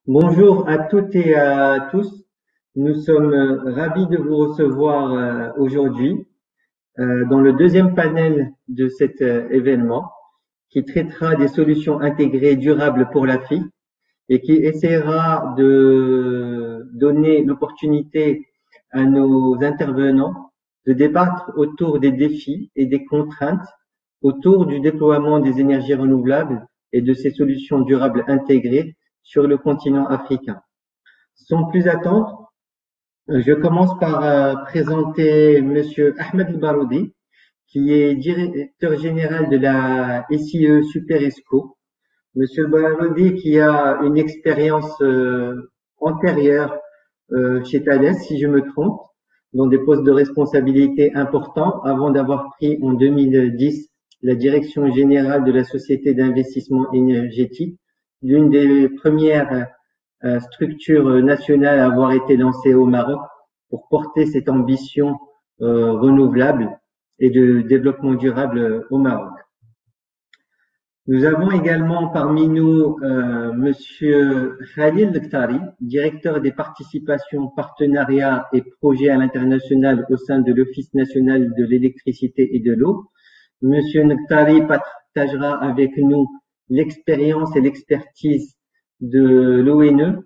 Bonjour à toutes et à tous. Nous sommes ravis de vous recevoir aujourd'hui dans le deuxième panel de cet événement qui traitera des solutions intégrées durables pour l'Afrique et qui essaiera de donner l'opportunité à nos intervenants de débattre autour des défis et des contraintes autour du déploiement des énergies renouvelables et de ces solutions durables intégrées sur le continent africain. Sans plus attendre, je commence par présenter Monsieur Ahmed El-Baroudi, qui est directeur général de la SIE Super ESCO. Monsieur El-Baroudi qui a une expérience antérieure chez Thales, si je me trompe, dans des postes de responsabilité importants, avant d'avoir pris en 2010 la direction générale de la Société d'investissement énergétique, l'une des premières structure nationale à avoir été lancée au Maroc pour porter cette ambition renouvelable et de développement durable au Maroc. Nous avons également parmi nous Monsieur Khalil Lekhtari, directeur des participations, partenariats et projets à l'international au sein de l'Office national de l'électricité et de l'eau. Monsieur Lekhtari partagera avec nous l'expérience et l'expertise de l'ONE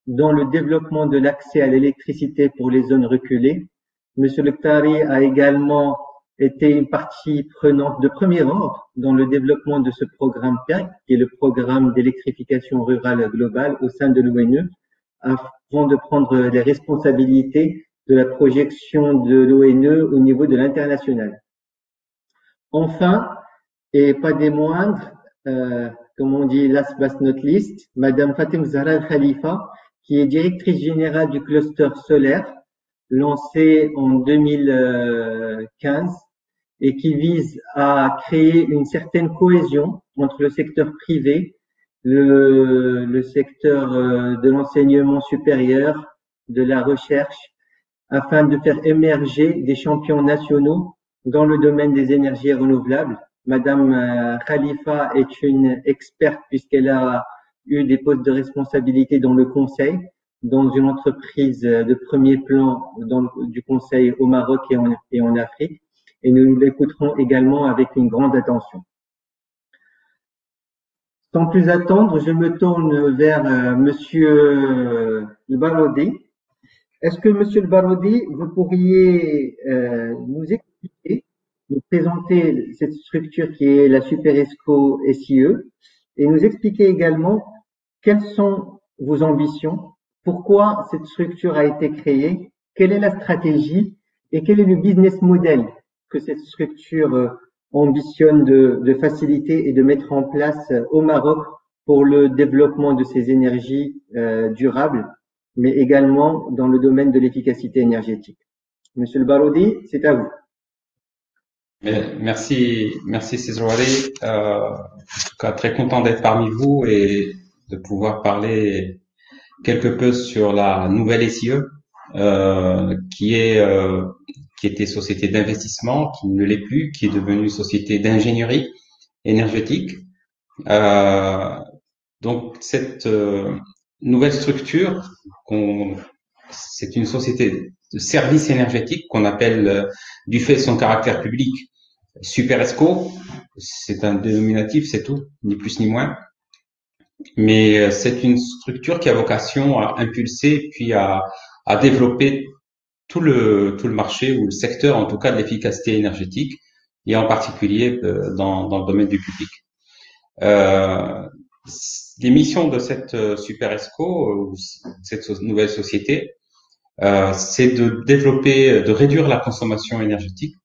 dans le développement de l'accès à l'électricité pour les zones reculées. Monsieur Lekhtari a également été une partie prenante de premier ordre dans le développement de ce programme PERC, qui est le programme d'électrification rurale globale au sein de l'ONE, avant de prendre les responsabilités de la projection de l'ONE au niveau de l'international. Enfin, et pas des moindres, comme on dit last but not least, Madame Fatem Zahra Khalifa, qui est directrice générale du cluster solaire, lancé en 2015 et qui vise à créer une certaine cohésion entre le secteur privé, le secteur de l'enseignement supérieur, de la recherche, afin de faire émerger des champions nationaux dans le domaine des énergies renouvelables. Madame Khalifa est une experte puisqu'elle a eu des postes de responsabilité dans le conseil, dans une entreprise de premier plan du conseil au Maroc et en Afrique. Et nous l'écouterons également avec une grande attention. Sans plus attendre, je me tourne vers Monsieur El-Baroudi. Est-ce que Monsieur El-Baroudi, vous pourriez nous expliquer, nous présenter cette structure qui est la Super ESCO SIE et nous expliquer également quelles sont vos ambitions, pourquoi cette structure a été créée, quelle est la stratégie et quel est le business model que cette structure ambitionne de faciliter et de mettre en place au Maroc pour le développement de ces énergies durables, mais également dans le domaine de l'efficacité énergétique. Monsieur El-Baroudi, c'est à vous. Merci Césaré. En tout cas, très content d'être parmi vous et de pouvoir parler quelque peu sur la nouvelle SIE, qui était société d'investissement, qui ne l'est plus, qui est devenue société d'ingénierie énergétique. Donc cette nouvelle structure, c'est une société de services énergétiques qu'on appelle, du fait de son caractère public, Super ESCO. C'est un dénominatif, c'est tout, ni plus ni moins. Mais c'est une structure qui a vocation à impulser puis à développer tout le marché ou le secteur en tout cas de l'efficacité énergétique et en particulier dans le domaine du public. Les missions de cette Super ESCO, cette nouvelle société, c'est de développer, de réduire la consommation énergétique,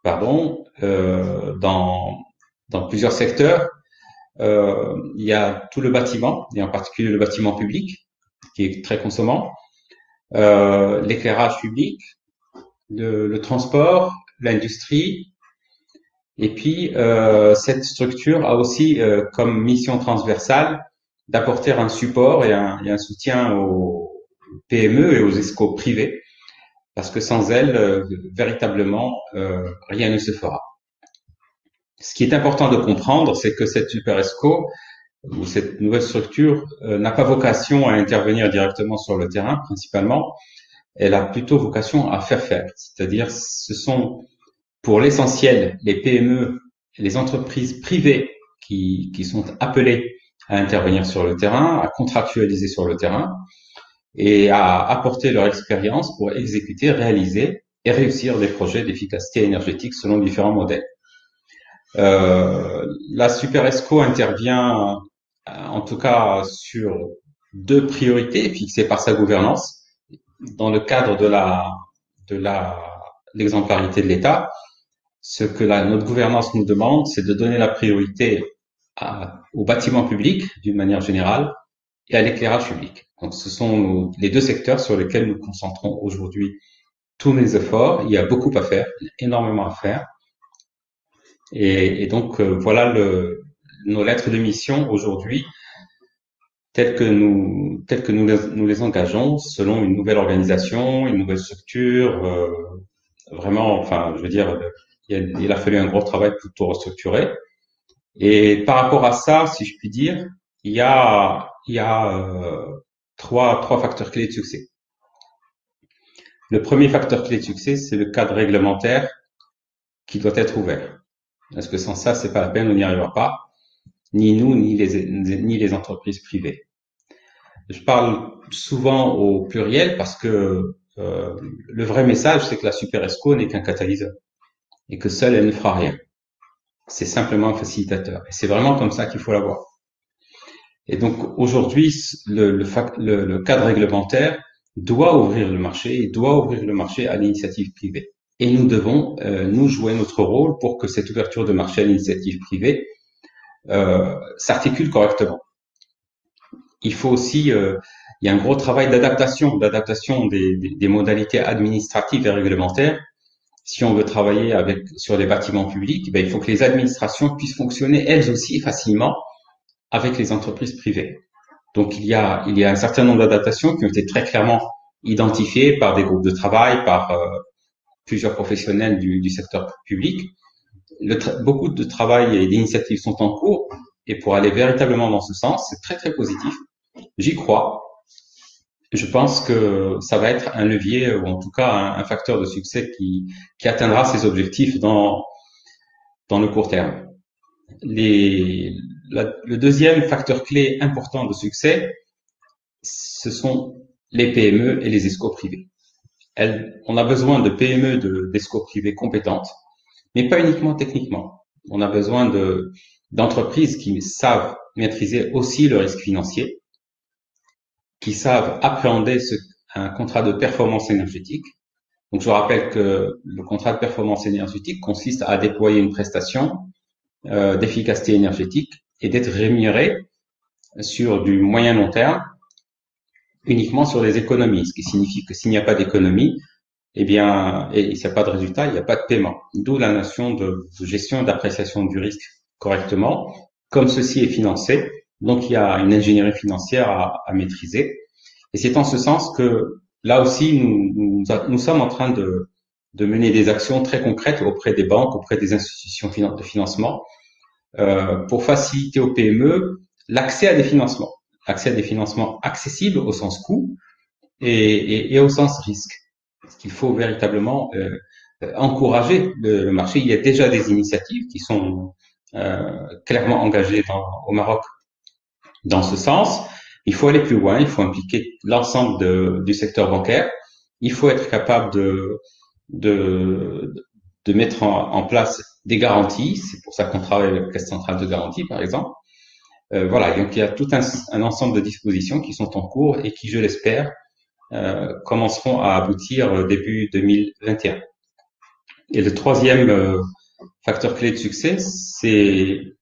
dans plusieurs secteurs. Il y a tout le bâtiment, et en particulier le bâtiment public, qui est très consommant, l'éclairage public, le transport, l'industrie, et puis cette structure a aussi comme mission transversale d'apporter un support et un soutien aux PME et aux ESCO privés, parce que sans elles, véritablement, rien ne se fera. Ce qui est important de comprendre, c'est que cette Super ESCO, où cette nouvelle structure n'a pas vocation à intervenir directement sur le terrain, principalement. Elle a plutôt vocation à faire. C'est-à-dire, ce sont pour l'essentiel les PME, les entreprises privées qui sont appelées à intervenir sur le terrain, à contractualiser sur le terrain et à apporter leur expérience pour exécuter, réaliser et réussir des projets d'efficacité énergétique selon différents modèles. La Super ESCO intervient en tout cas sur deux priorités fixées par sa gouvernance dans le cadre de l'exemplarité de l'État. Ce que notre gouvernance nous demande, c'est de donner la priorité au bâtiment public d'une manière générale et à l'éclairage public. Donc, ce sont les deux secteurs sur lesquels nous concentrons aujourd'hui tous nos efforts. Il y a beaucoup à faire, énormément à faire. Et donc, voilà nos lettres de mission aujourd'hui, telles que nous les engageons selon une nouvelle organisation, une nouvelle structure. Vraiment, enfin, je veux dire, il a fallu un gros travail pour tout restructurer. Et par rapport à ça, si je puis dire, il y a trois facteurs clés de succès. Le premier facteur clé de succès, c'est le cadre réglementaire qui doit être ouvert. Parce que sans ça, c'est pas la peine, on n'y arrivera pas. Ni nous, ni les entreprises privées. Je parle souvent au pluriel parce que le vrai message, c'est que la Super ESCO n'est qu'un catalyseur et que seule elle ne fera rien. C'est simplement un facilitateur. Et c'est vraiment comme ça qu'il faut la voir. Et donc aujourd'hui, le cadre réglementaire doit ouvrir le marché à l'initiative privée. Et nous devons nous jouer notre rôle pour que cette ouverture de marché à l'initiative privée s'articule correctement. Il faut aussi, il y a un gros travail d'adaptation des modalités administratives et réglementaires. Si on veut travailler sur les bâtiments publics, il faut que les administrations puissent fonctionner elles aussi facilement avec les entreprises privées. Donc il y a un certain nombre d'adaptations qui ont été très clairement identifiées par des groupes de travail, par plusieurs professionnels du secteur public. Beaucoup de travail et d'initiatives sont en cours, et pour aller véritablement dans ce sens, c'est très très positif. J'y crois. Je pense que ça va être un levier, ou en tout cas un facteur de succès qui atteindra ses objectifs dans le court terme. Le deuxième facteur clé important de succès, ce sont les PME et les ESCO privés. On a besoin de PME, d'ESCO privés compétentes, mais pas uniquement techniquement. On a besoin d'entreprises qui savent maîtriser aussi le risque financier, qui savent appréhender un contrat de performance énergétique. Donc, je rappelle que le contrat de performance énergétique consiste à déployer une prestation d'efficacité énergétique et d'être rémunéré sur du moyen long terme uniquement sur les économies, ce qui signifie que s'il n'y a pas d'économie, et s'il n'y a pas de résultat, il n'y a pas de paiement. D'où la notion de gestion et d'appréciation du risque correctement. Comme ceci est financé, donc il y a une ingénierie financière à maîtriser. Et c'est en ce sens que là aussi, nous sommes en train de mener des actions très concrètes auprès des banques, auprès des institutions de financement, pour faciliter aux PME l'accès à des financements accessibles au sens coût et au sens risque. Parce qu'il faut véritablement encourager le marché. Il y a déjà des initiatives qui sont clairement engagées au Maroc dans ce sens. Il faut aller plus loin, il faut impliquer l'ensemble du secteur bancaire. Il faut être capable de mettre en place des garanties. C'est pour ça qu'on travaille avec la Caisse centrale de garantie, par exemple. Voilà, donc il y a tout un ensemble de dispositions qui sont en cours et qui, je l'espère, commenceront à aboutir début 2021. Et le troisième facteur clé de succès, c'est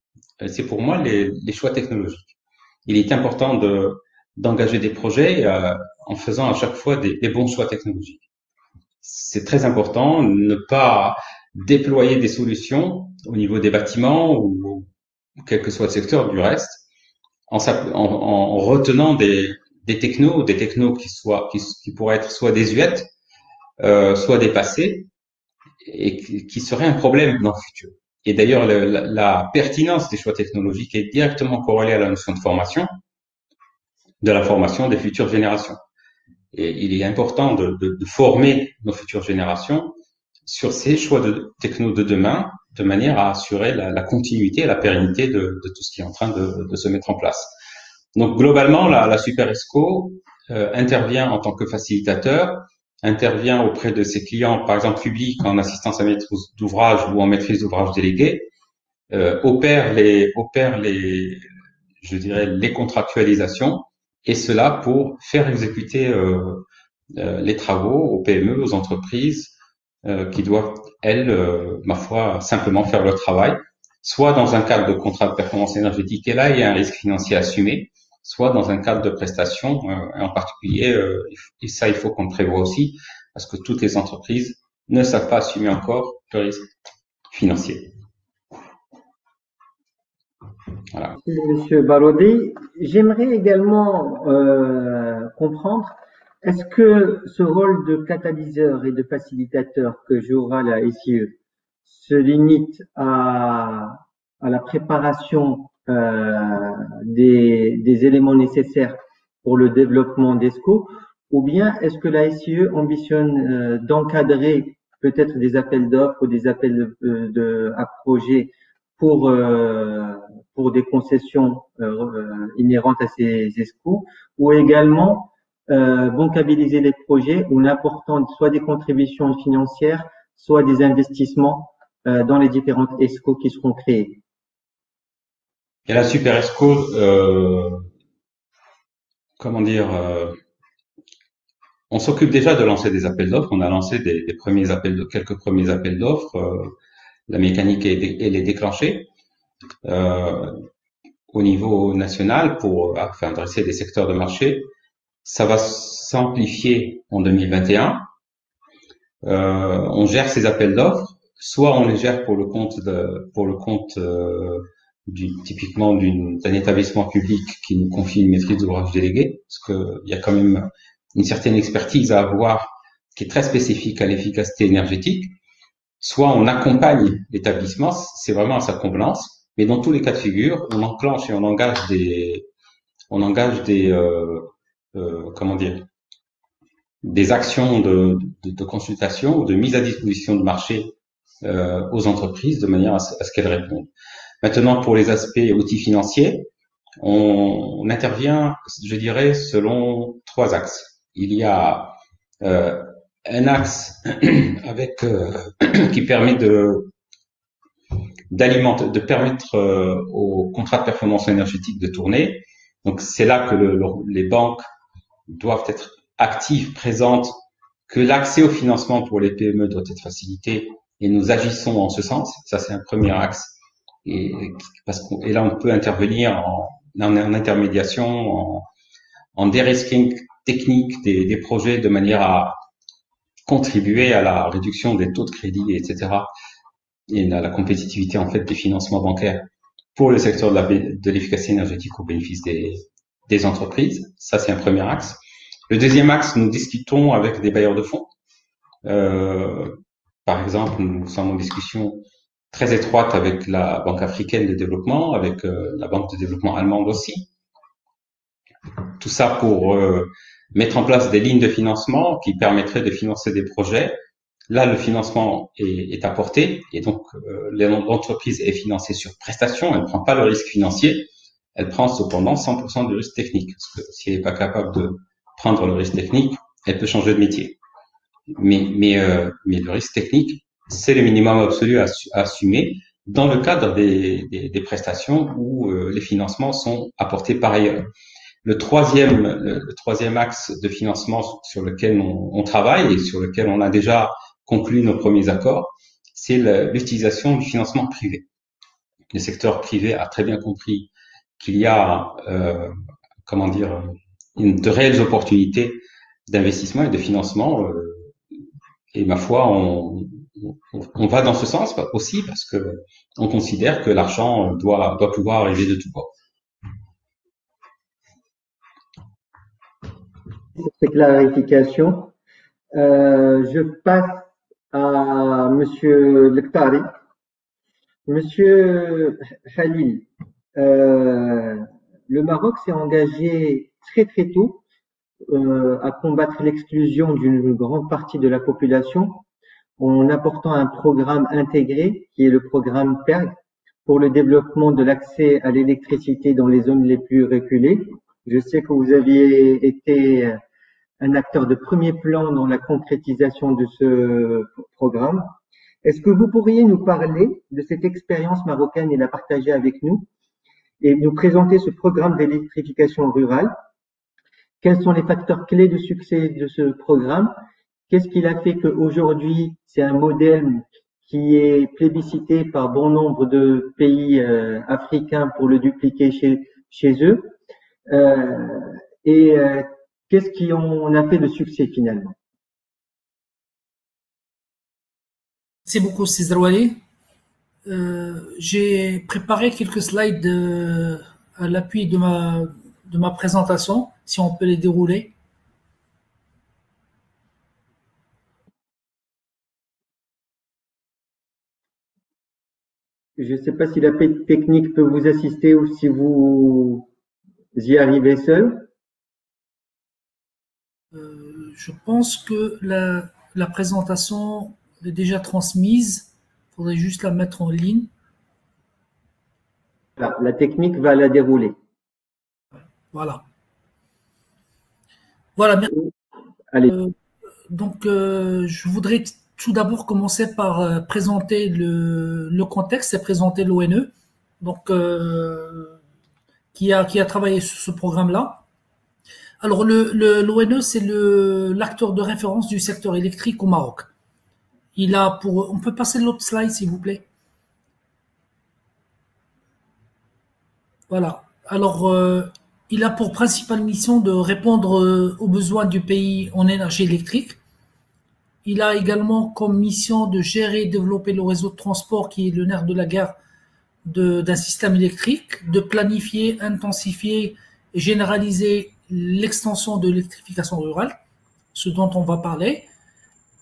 pour moi les choix technologiques. Il est important d'engager des projets en faisant à chaque fois des bons choix technologiques. C'est très important, ne pas déployer des solutions au niveau des bâtiments ou quel que soit le secteur du reste, en retenant des technos qui pourraient être soit désuètes, soit dépassées, et qui seraient un problème dans le futur. Et d'ailleurs, la pertinence des choix technologiques est directement corrélée à la notion de formation, de la formation des futures générations. Et il est important de former nos futures générations sur ces choix de techno de demain, de manière à assurer la continuité et la pérennité de tout ce qui est en train de se mettre en place. Donc globalement, la Super ESCO intervient en tant que facilitateur, intervient auprès de ses clients, par exemple publics, en assistance à maîtrise d'ouvrage ou en maîtrise d'ouvrage déléguée, opère les, je dirais, les contractualisations, et cela pour faire exécuter les travaux aux PME, aux entreprises qui doivent, elles, ma foi, simplement faire leur travail, soit dans un cadre de contrat de performance énergétique, et là, il y a un risque financier assumé, soit dans un cadre de prestation, en particulier, et ça, il faut qu'on le prévoie aussi, parce que toutes les entreprises ne savent pas assumer encore le risque financier. Voilà. Monsieur Balodi, j'aimerais également comprendre, est-ce que ce rôle de catalyseur et de facilitateur que jouera la SIE se limite à la préparation des éléments nécessaires pour le développement d'ESCO, ou bien est-ce que la SIE ambitionne d'encadrer peut-être des appels d'offres ou des appels à projets pour des concessions inhérentes à ces ESCO, ou également bancabiliser les projets en apportant soit des contributions financières, soit des investissements dans les différentes ESCO qui seront créées. Et la Super ESCO, comment dire, on s'occupe déjà de lancer des appels d'offres. On a lancé des premiers quelques premiers appels d'offres. La mécanique elle est déclenchée au niveau national pour adresser des secteurs de marché. Ça va s'amplifier en 2021. On gère ces appels d'offres, soit on les gère pour le compte typiquement d'un établissement public qui nous confie une maîtrise d'ouvrage déléguée, parce que il y a quand même une certaine expertise à avoir qui est très spécifique à l'efficacité énergétique. Soit on accompagne l'établissement, c'est vraiment à sa convenance, mais dans tous les cas de figure, on enclenche et on engage comment dire, des actions de consultation ou de mise à disposition de marché aux entreprises de manière à ce qu'elles répondent. Maintenant, pour les aspects outils financiers, on intervient, je dirais, selon 3 axes. Il y a un axe avec qui permet de permettre aux contrats de performance énergétique de tourner. Donc c'est là que les banques doivent être actives, présentes, que l'accès au financement pour les PME doit être facilité, et nous agissons en ce sens. Ça c'est un premier axe. Et là on peut intervenir en intermédiation, en de-risking technique des projets de manière à contribuer à la réduction des taux de crédit, etc. et à la compétitivité en fait des financements bancaires pour le secteur de l'efficacité énergétique au bénéfice des entreprises. Ça c'est un premier axe. Le deuxième axe, nous discutons avec des bailleurs de fonds. Par exemple, nous sommes en discussion très étroite avec la Banque africaine de développement, avec la Banque de développement allemande aussi. Tout ça pour mettre en place des lignes de financement qui permettraient de financer des projets. Là, le financement est apporté et donc l'entreprise est financée sur prestation. Elle ne prend pas le risque financier. Elle prend cependant 100% du risque technique. Parce que si elle n'est pas capable de prendre le risque technique, elle peut changer de métier. Mais le risque technique, c'est le minimum absolu à assumer dans le cadre des prestations où les financements sont apportés par ailleurs. Le troisième axe de financement sur lequel on travaille et sur lequel on a déjà conclu nos premiers accords, c'est l'utilisation du financement privé. Le secteur privé a très bien compris qu'il y a, de réelles opportunités d'investissement et de financement. Et ma foi, on va dans ce sens aussi parce que on considère que l'argent doit pouvoir arriver de tout bord. Pour ces clarifications, je passe à Monsieur Lektari. Monsieur Khalil, le Maroc s'est engagé très très tôt à combattre l'exclusion d'une grande partie de la population en apportant un programme intégré qui est le programme PERG pour le développement de l'accès à l'électricité dans les zones les plus reculées. Je sais que vous aviez été un acteur de premier plan dans la concrétisation de ce programme. Est-ce que vous pourriez nous parler de cette expérience marocaine et la partager avec nous et nous présenter ce programme d'électrification rurale? Quels sont les facteurs clés de succès de ce programme? Qu'est-ce qui a fait qu'aujourd'hui, c'est un modèle qui est plébiscité par bon nombre de pays africains pour le dupliquer chez eux? Qu'est-ce qu'on a fait de succès finalement? Merci beaucoup, Césarouali. J'ai préparé quelques slides à l'appui de ma présentation, si on peut les dérouler. Je ne sais pas si la technique peut vous assister ou si vous y arrivez seul. Je pense que la présentation est déjà transmise. Il faudrait juste la mettre en ligne. Voilà, la technique va la dérouler. Voilà. Voilà. Allez. Donc, je voudrais tout d'abord commencer par présenter le contexte et présenter l'ONE, donc qui a travaillé sur ce programme-là. Alors, l'ONE, c'est l'acteur de référence du secteur électrique au Maroc. On peut passer l'autre slide, s'il vous plaît. Voilà. Alors, il a pour principale mission de répondre aux besoins du pays en énergie électrique. Il a également comme mission de gérer et développer le réseau de transport qui est le nerf de la guerre d'un système électrique, de planifier, intensifier et généraliser l'extension de l'électrification rurale, ce dont on va parler,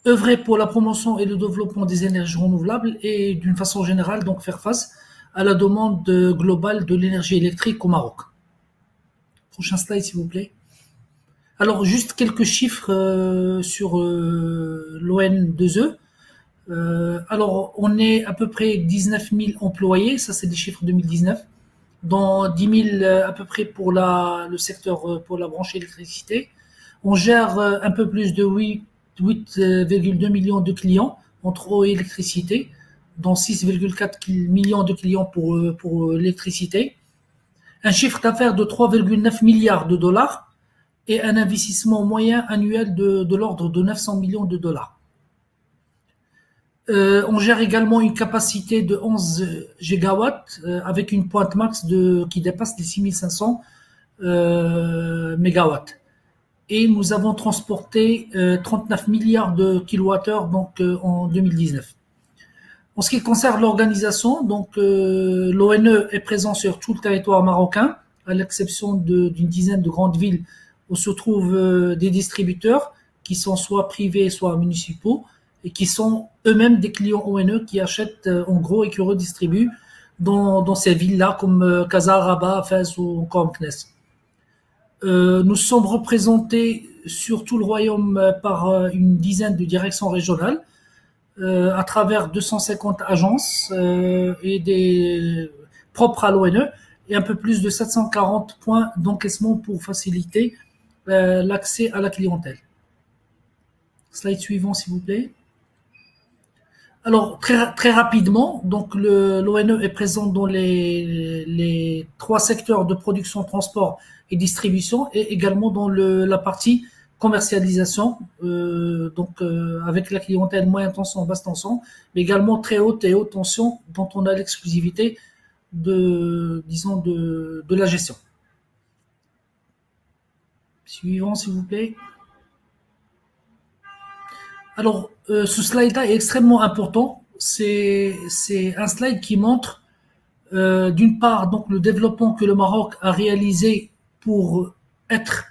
œuvrer pour la promotion et le développement des énergies renouvelables et d'une façon générale donc faire face à la demande globale de l'énergie électrique au Maroc. Prochain slide s'il vous plaît. Alors juste quelques chiffres sur l'ON2E. Alors on est à peu près 19 000 employés, ça c'est des chiffres 2019, dont 10 000 à peu près pour le secteur, pour la branche électricité. On gère un peu plus de 8,2 millions de clients entre eau et électricité, dont 6,4 millions de clients pour l'électricité. Un chiffre d'affaires de 3,9 milliards de dollars et un investissement moyen annuel de l'ordre de 900 millions de dollars. On gère également une capacité de 11 gigawatts avec une pointe max qui dépasse les 6500 mégawatts. Et nous avons transporté 39 milliards de kilowattheures donc en 2019. En ce qui concerne l'organisation, donc l'ONE est présent sur tout le territoire marocain, à l'exception d'une dizaine de grandes villes où se trouvent des distributeurs qui sont soit privés, soit municipaux, et qui sont eux-mêmes des clients ONE qui achètent en gros et qui redistribuent dans ces villes-là comme Casa, Rabat, Fès ou encore Meknès. Nous sommes représentés sur tout le royaume par une dizaine de directions régionales à travers 250 agences et propres à l'ONE et un peu plus de 740 points d'encaissement pour faciliter l'accès à la clientèle. Slide suivant, s'il vous plaît. Alors, très rapidement, donc l'ONE est présent dans les 3 secteurs de production, transport et distribution et également dans la partie commercialisation, avec la clientèle moyenne tension, basse tension, mais également très haute et haute tension dont on a l'exclusivité de la gestion. Suivant, s'il vous plaît. Alors, ce slide-là est extrêmement important. C'est un slide qui montre, d'une part, donc le développement que le Maroc a réalisé pour être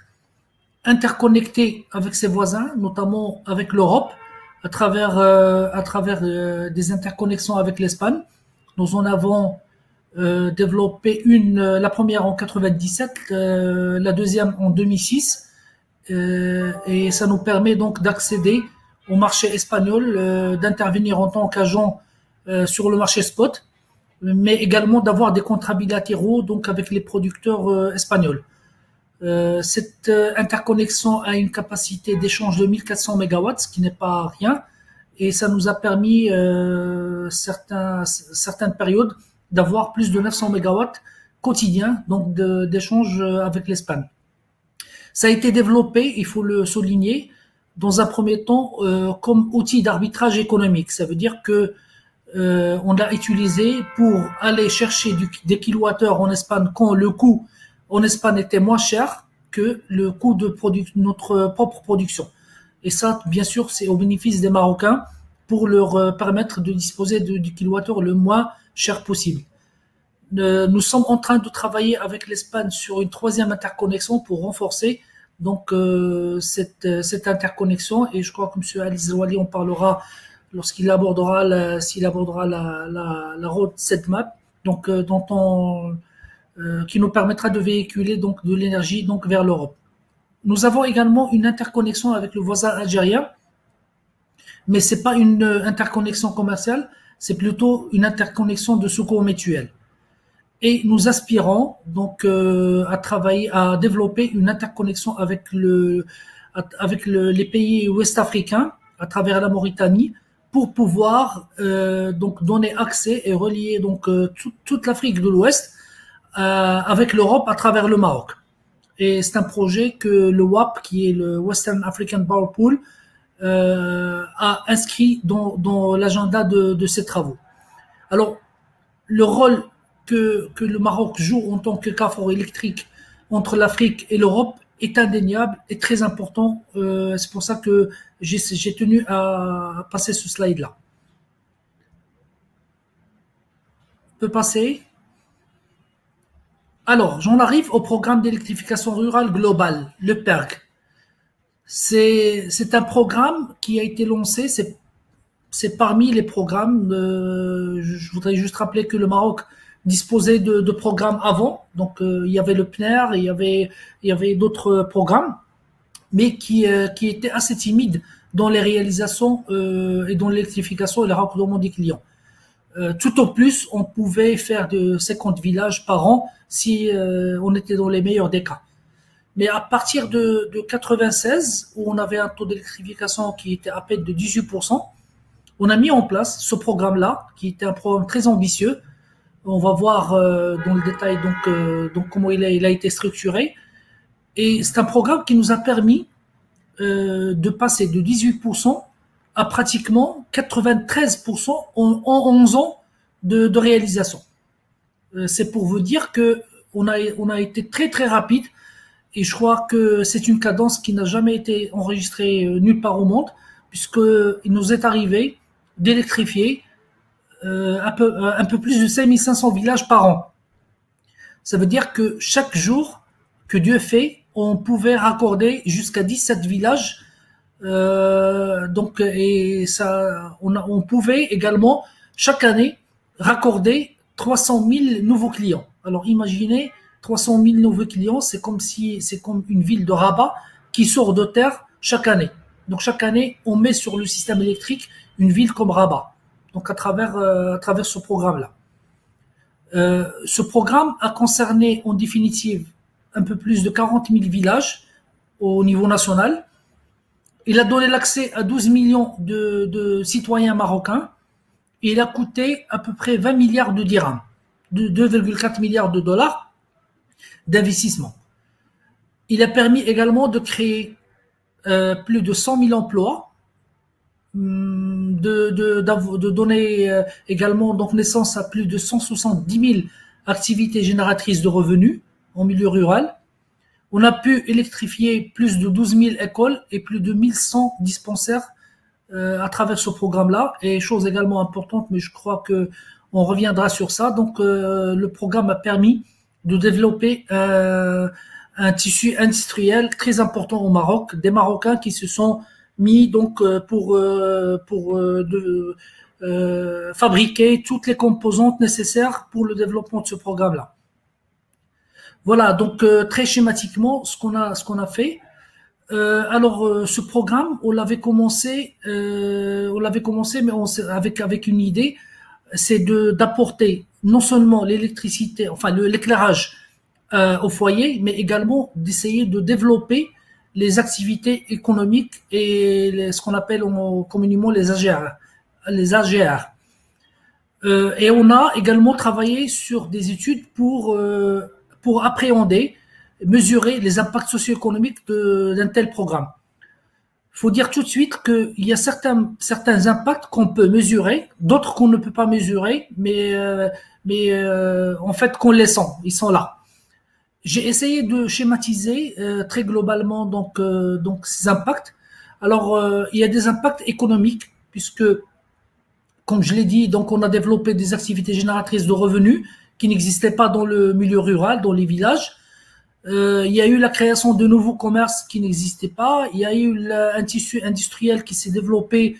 interconnecté avec ses voisins, notamment avec l'Europe, à travers des interconnexions avec l'Espagne. Nous en avons développé la première en 97, la deuxième en 2006, et ça nous permet donc d'accéder au marché espagnol, d'intervenir en tant qu'agent sur le marché spot, mais également d'avoir des contrats bilatéraux donc avec les producteurs espagnols. Cette interconnexion a une capacité d'échange de 1400 MW, ce qui n'est pas rien, et ça nous a permis certaines périodes d'avoir plus de 900 MW quotidiens donc d'échange avec l'Espagne. Ça a été développé, il faut le souligner, dans un premier temps comme outil d'arbitrage économique. Ça veut dire que on l'a utilisé pour aller chercher des kilowattheures en Espagne quand le coût en Espagne était moins cher que le coût de notre propre production. Et ça, bien sûr, c'est au bénéfice des Marocains pour leur permettre de disposer du kilowattheure le moins cher possible. Nous sommes en train de travailler avec l'Espagne sur une troisième interconnexion pour renforcer donc cette interconnexion, et je crois que M. Ali Zouali en parlera lorsqu'il abordera la roadmap, donc qui nous permettra de véhiculer donc de l'énergie donc vers l'Europe. Nous avons également une interconnexion avec le voisin algérien, mais c'est pas une interconnexion commerciale, c'est plutôt une interconnexion de secours mutuel. Et nous aspirons donc à travailler, à développer une interconnexion avec les pays ouest-africains à travers la Mauritanie pour pouvoir donc donner accès et relier donc toute l'Afrique de l'Ouest avec l'Europe à travers le Maroc. Et c'est un projet que le WAP, qui est le Western African Power Pool, a inscrit dans l'agenda de ses travaux. Alors, le rôle que le Maroc joue en tant que carrefour électrique entre l'Afrique et l'Europe est indéniable et très important. C'est pour ça que j'ai tenu à passer ce slide-là. On peut passer. Alors, j'en arrive au programme d'électrification rurale globale, le PERG. C'est un programme qui a été lancé, c'est parmi les programmes, je voudrais juste rappeler que le Maroc disposait de programmes avant, donc il y avait le PNER, il y avait d'autres programmes, mais qui étaient assez timides dans les réalisations et dans l'électrification et le raccordement des clients. Tout au plus, on pouvait faire de 50 villages par an si on était dans les meilleurs des cas. Mais à partir de 96, où on avait un taux d'électrification qui était à peine de 18%, on a mis en place ce programme-là, qui était un programme très ambitieux. On va voir dans le détail donc comment il a été structuré. Et c'est un programme qui nous a permis de passer de 18% à pratiquement 93% en 11 ans de réalisation. C'est pour vous dire que on a été très très rapide, et je crois que c'est une cadence qui n'a jamais été enregistrée nulle part au monde, puisque il nous est arrivé d'électrifier un peu plus de 5500 villages par an. Ça veut dire que chaque jour que Dieu fait, on pouvait raccorder jusqu'à 17 villages. Donc, et ça, on pouvait également chaque année raccorder 300 000 nouveaux clients. Alors, imaginez 300 000 nouveaux clients, c'est comme une ville de Rabat qui sort de terre chaque année. Donc, chaque année, on met sur le système électrique une ville comme Rabat. Donc, à travers ce programme-là. Ce programme a concerné, en définitive, un peu plus de 40 000 villages au niveau national. Il a donné l'accès à 12 millions de citoyens marocains, et il a coûté à peu près 20 milliards de dirhams, de 2,4 milliards de dollars d'investissement. Il a permis également de créer plus de 100 000 emplois, de donner également donc naissance à plus de 170 000 activités génératrices de revenus en milieu rural. On a pu électrifier plus de 12 000 écoles et plus de 1100 dispensaires à travers ce programme-là. Et chose également importante, mais je crois que on reviendra sur ça. Donc, le programme a permis de développer un tissu industriel très important au Maroc, des Marocains qui se sont mis donc pour fabriquer toutes les composantes nécessaires pour le développement de ce programme-là. Voilà, donc très schématiquement, ce qu'on a fait. Ce programme, on l'avait commencé, mais avec une idée, c'est d'apporter non seulement l'électricité, enfin l'éclairage au foyer, mais également d'essayer de développer les activités économiques et ce qu'on appelle communément les AGR. Et on a également travaillé sur des études pour appréhender, mesurer les impacts socio-économiques d'un tel programme. Il faut dire tout de suite qu'il y a certains impacts qu'on peut mesurer, d'autres qu'on ne peut pas mesurer, mais en fait qu'on les sent, ils sont là. J'ai essayé de schématiser très globalement donc ces impacts. Alors il y a des impacts économiques puisque, comme je l'ai dit, donc on a développé des activités génératrices de revenus qui n'existaient pas dans le milieu rural, dans les villages. Il y a eu la création de nouveaux commerces qui n'existaient pas. Il y a eu un tissu industriel qui s'est développé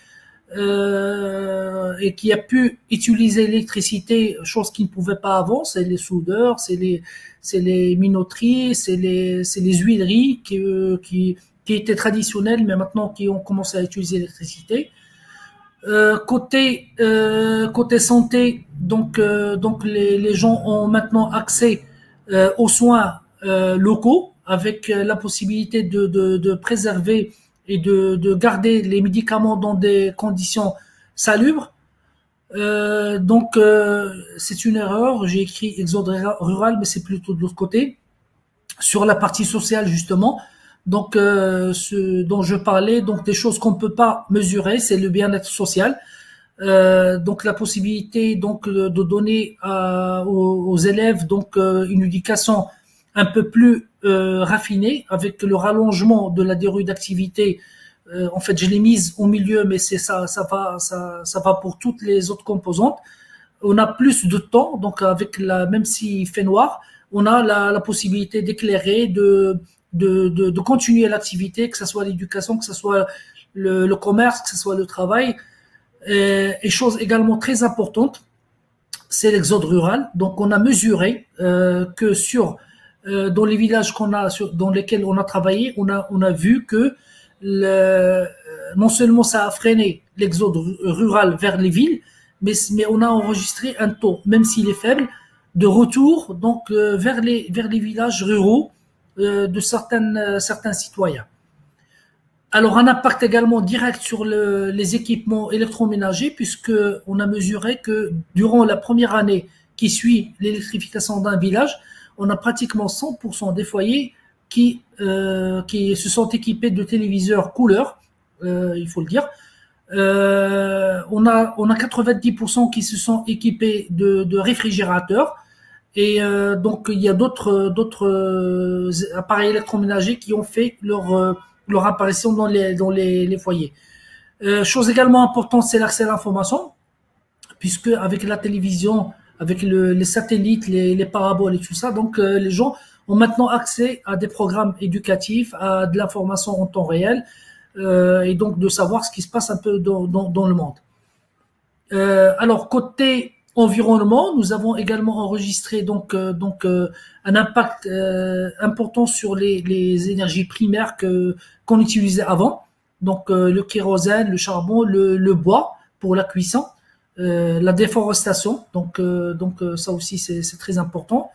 et qui a pu utiliser l'électricité, chose qu'il ne pouvait pas avant. C'est les soudeurs, c'est les minoteries, c'est les huileries qui étaient traditionnelles, mais maintenant qui ont commencé à utiliser l'électricité. Côté santé, donc les gens ont maintenant accès aux soins locaux avec la possibilité de préserver et de garder les médicaments dans des conditions salubres. C'est une erreur. J'ai écrit exode rural, mais c'est plutôt de l'autre côté. Sur la partie sociale, justement. Donc, ce dont je parlais, donc des choses qu'on ne peut pas mesurer, c'est le bien-être social. Donc, la possibilité donc de donner aux élèves donc une éducation un peu plus raffinée avec le rallongement de la durée d'activité. En fait, je l'ai mise au milieu, mais c'est ça va pour toutes les autres composantes. On a plus de temps, donc même s'il fait noir, on a la possibilité d'éclairer, de continuer l'activité, que ce soit l'éducation, que ce soit le commerce, que ce soit le travail. Et chose également très importante, c'est l'exode rural. Donc, on a mesuré que dans les villages dans lesquels on a travaillé, on a vu que non seulement ça a freiné l'exode rural vers les villes, mais on a enregistré un taux, même s'il est faible, de retour donc vers les villages ruraux de certains citoyens. Alors, un impact également direct sur les équipements électroménagers, puisque on a mesuré que durant la première année qui suit l'électrification d'un village, on a pratiquement 100% des foyers qui se sont équipés de téléviseurs couleur, il faut le dire. On a 90% qui se sont équipés de réfrigérateurs. Et donc il y a d'autres appareils électroménagers qui ont fait leur apparition dans les foyers. Chose également importante, c'est l'accès à l'information, puisque avec la télévision, avec les satellites, les paraboles et tout ça, donc les gens ont maintenant accès à des programmes éducatifs, à de l'information en temps réel, et donc de savoir ce qui se passe un peu dans le monde. Alors côté environnement, nous avons également enregistré donc un impact important sur les énergies primaires qu'on utilisait avant, donc le kérosène, le charbon, le bois pour la cuisson, la déforestation, donc ça aussi c'est très important.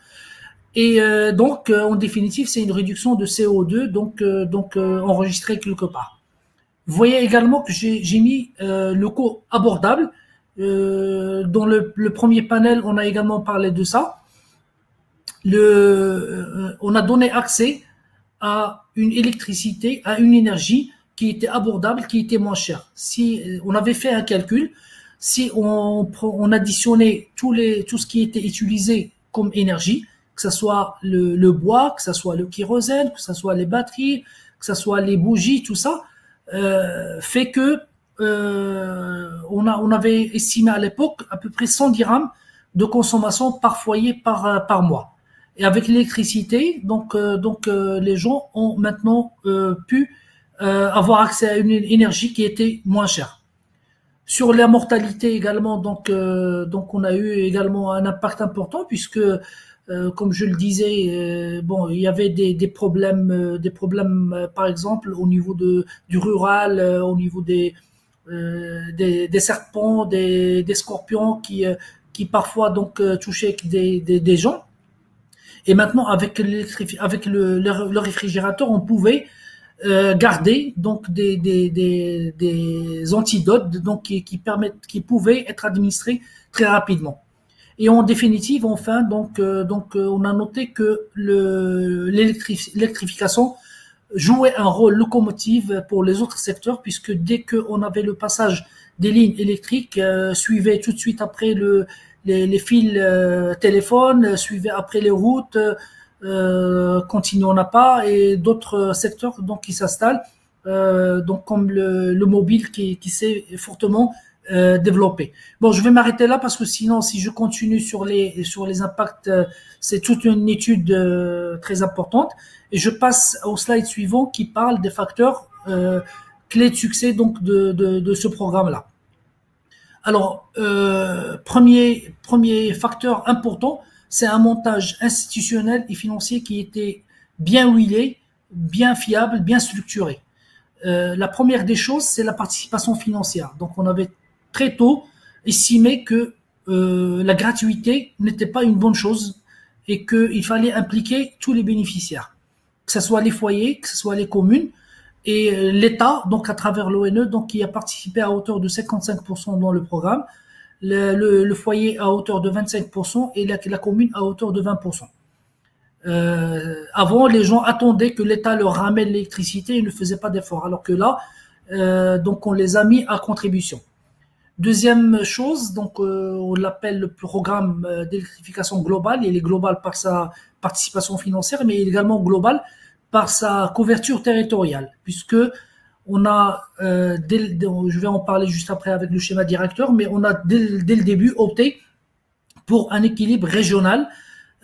Et en définitive, c'est une réduction de CO2 donc enregistrée quelque part. Vous voyez également que j'ai mis le coût abordable. Dans le premier panel, on a également parlé de ça. On a donné accès à une électricité, à une énergie qui était abordable, qui était moins chère. Si on avait fait un calcul, si on additionnait tout ce qui était utilisé comme énergie, que ce soit le bois, que ce soit le kérosène, que ce soit les batteries, que ce soit les bougies, tout ça, fait que on avait estimé à l'époque à peu près 100 dirhams de consommation par foyer par mois. Et avec l'électricité, donc les gens ont maintenant pu avoir accès à une énergie qui était moins chère. Sur la mortalité également, donc on a eu également un impact important puisque, comme je le disais, bon, il y avait des problèmes, par exemple au niveau du rural, au niveau des serpents, des scorpions qui parfois donc touchaient des gens. Et maintenant, avec le réfrigérateur, on pouvait garder donc des antidotes donc qui pouvaient être administrés très rapidement. Et en définitive, enfin, on a noté que l'électrification jouait un rôle locomotive pour les autres secteurs, puisque dès qu'on avait le passage des lignes électriques, suivait tout de suite après les fils téléphones, suivait après les routes, quand il n'y en a pas, et d'autres secteurs donc qui s'installent, donc comme le mobile qui s'est fortement développé. Bon, je vais m'arrêter là parce que sinon, si je continue sur les impacts, c'est toute une étude très importante. Et je passe au slide suivant qui parle des facteurs clés de succès donc de ce programme-là. Alors, premier facteur important, c'est un montage institutionnel et financier qui était bien huilé, bien fiable, bien structuré. La première des choses, c'est la participation financière. Donc, on avait très tôt estimé que la gratuité n'était pas une bonne chose et qu'il fallait impliquer tous les bénéficiaires, que ce soit les foyers, que ce soit les communes et l'État, donc à travers l'ONE, donc qui a participé à hauteur de 55% dans le programme, le foyer à hauteur de 25% et la commune à hauteur de 20%. Avant, les gens attendaient que l'État leur ramène l'électricité et ne faisaient pas d'efforts, alors que là, donc on les a mis à contribution. Deuxième chose, donc on l'appelle le programme d'électrification globale. Il est global par sa participation financière, mais également global par sa couverture territoriale, puisque on a, je vais en parler juste après avec le schéma directeur, mais on a dès le début opté pour un équilibre régional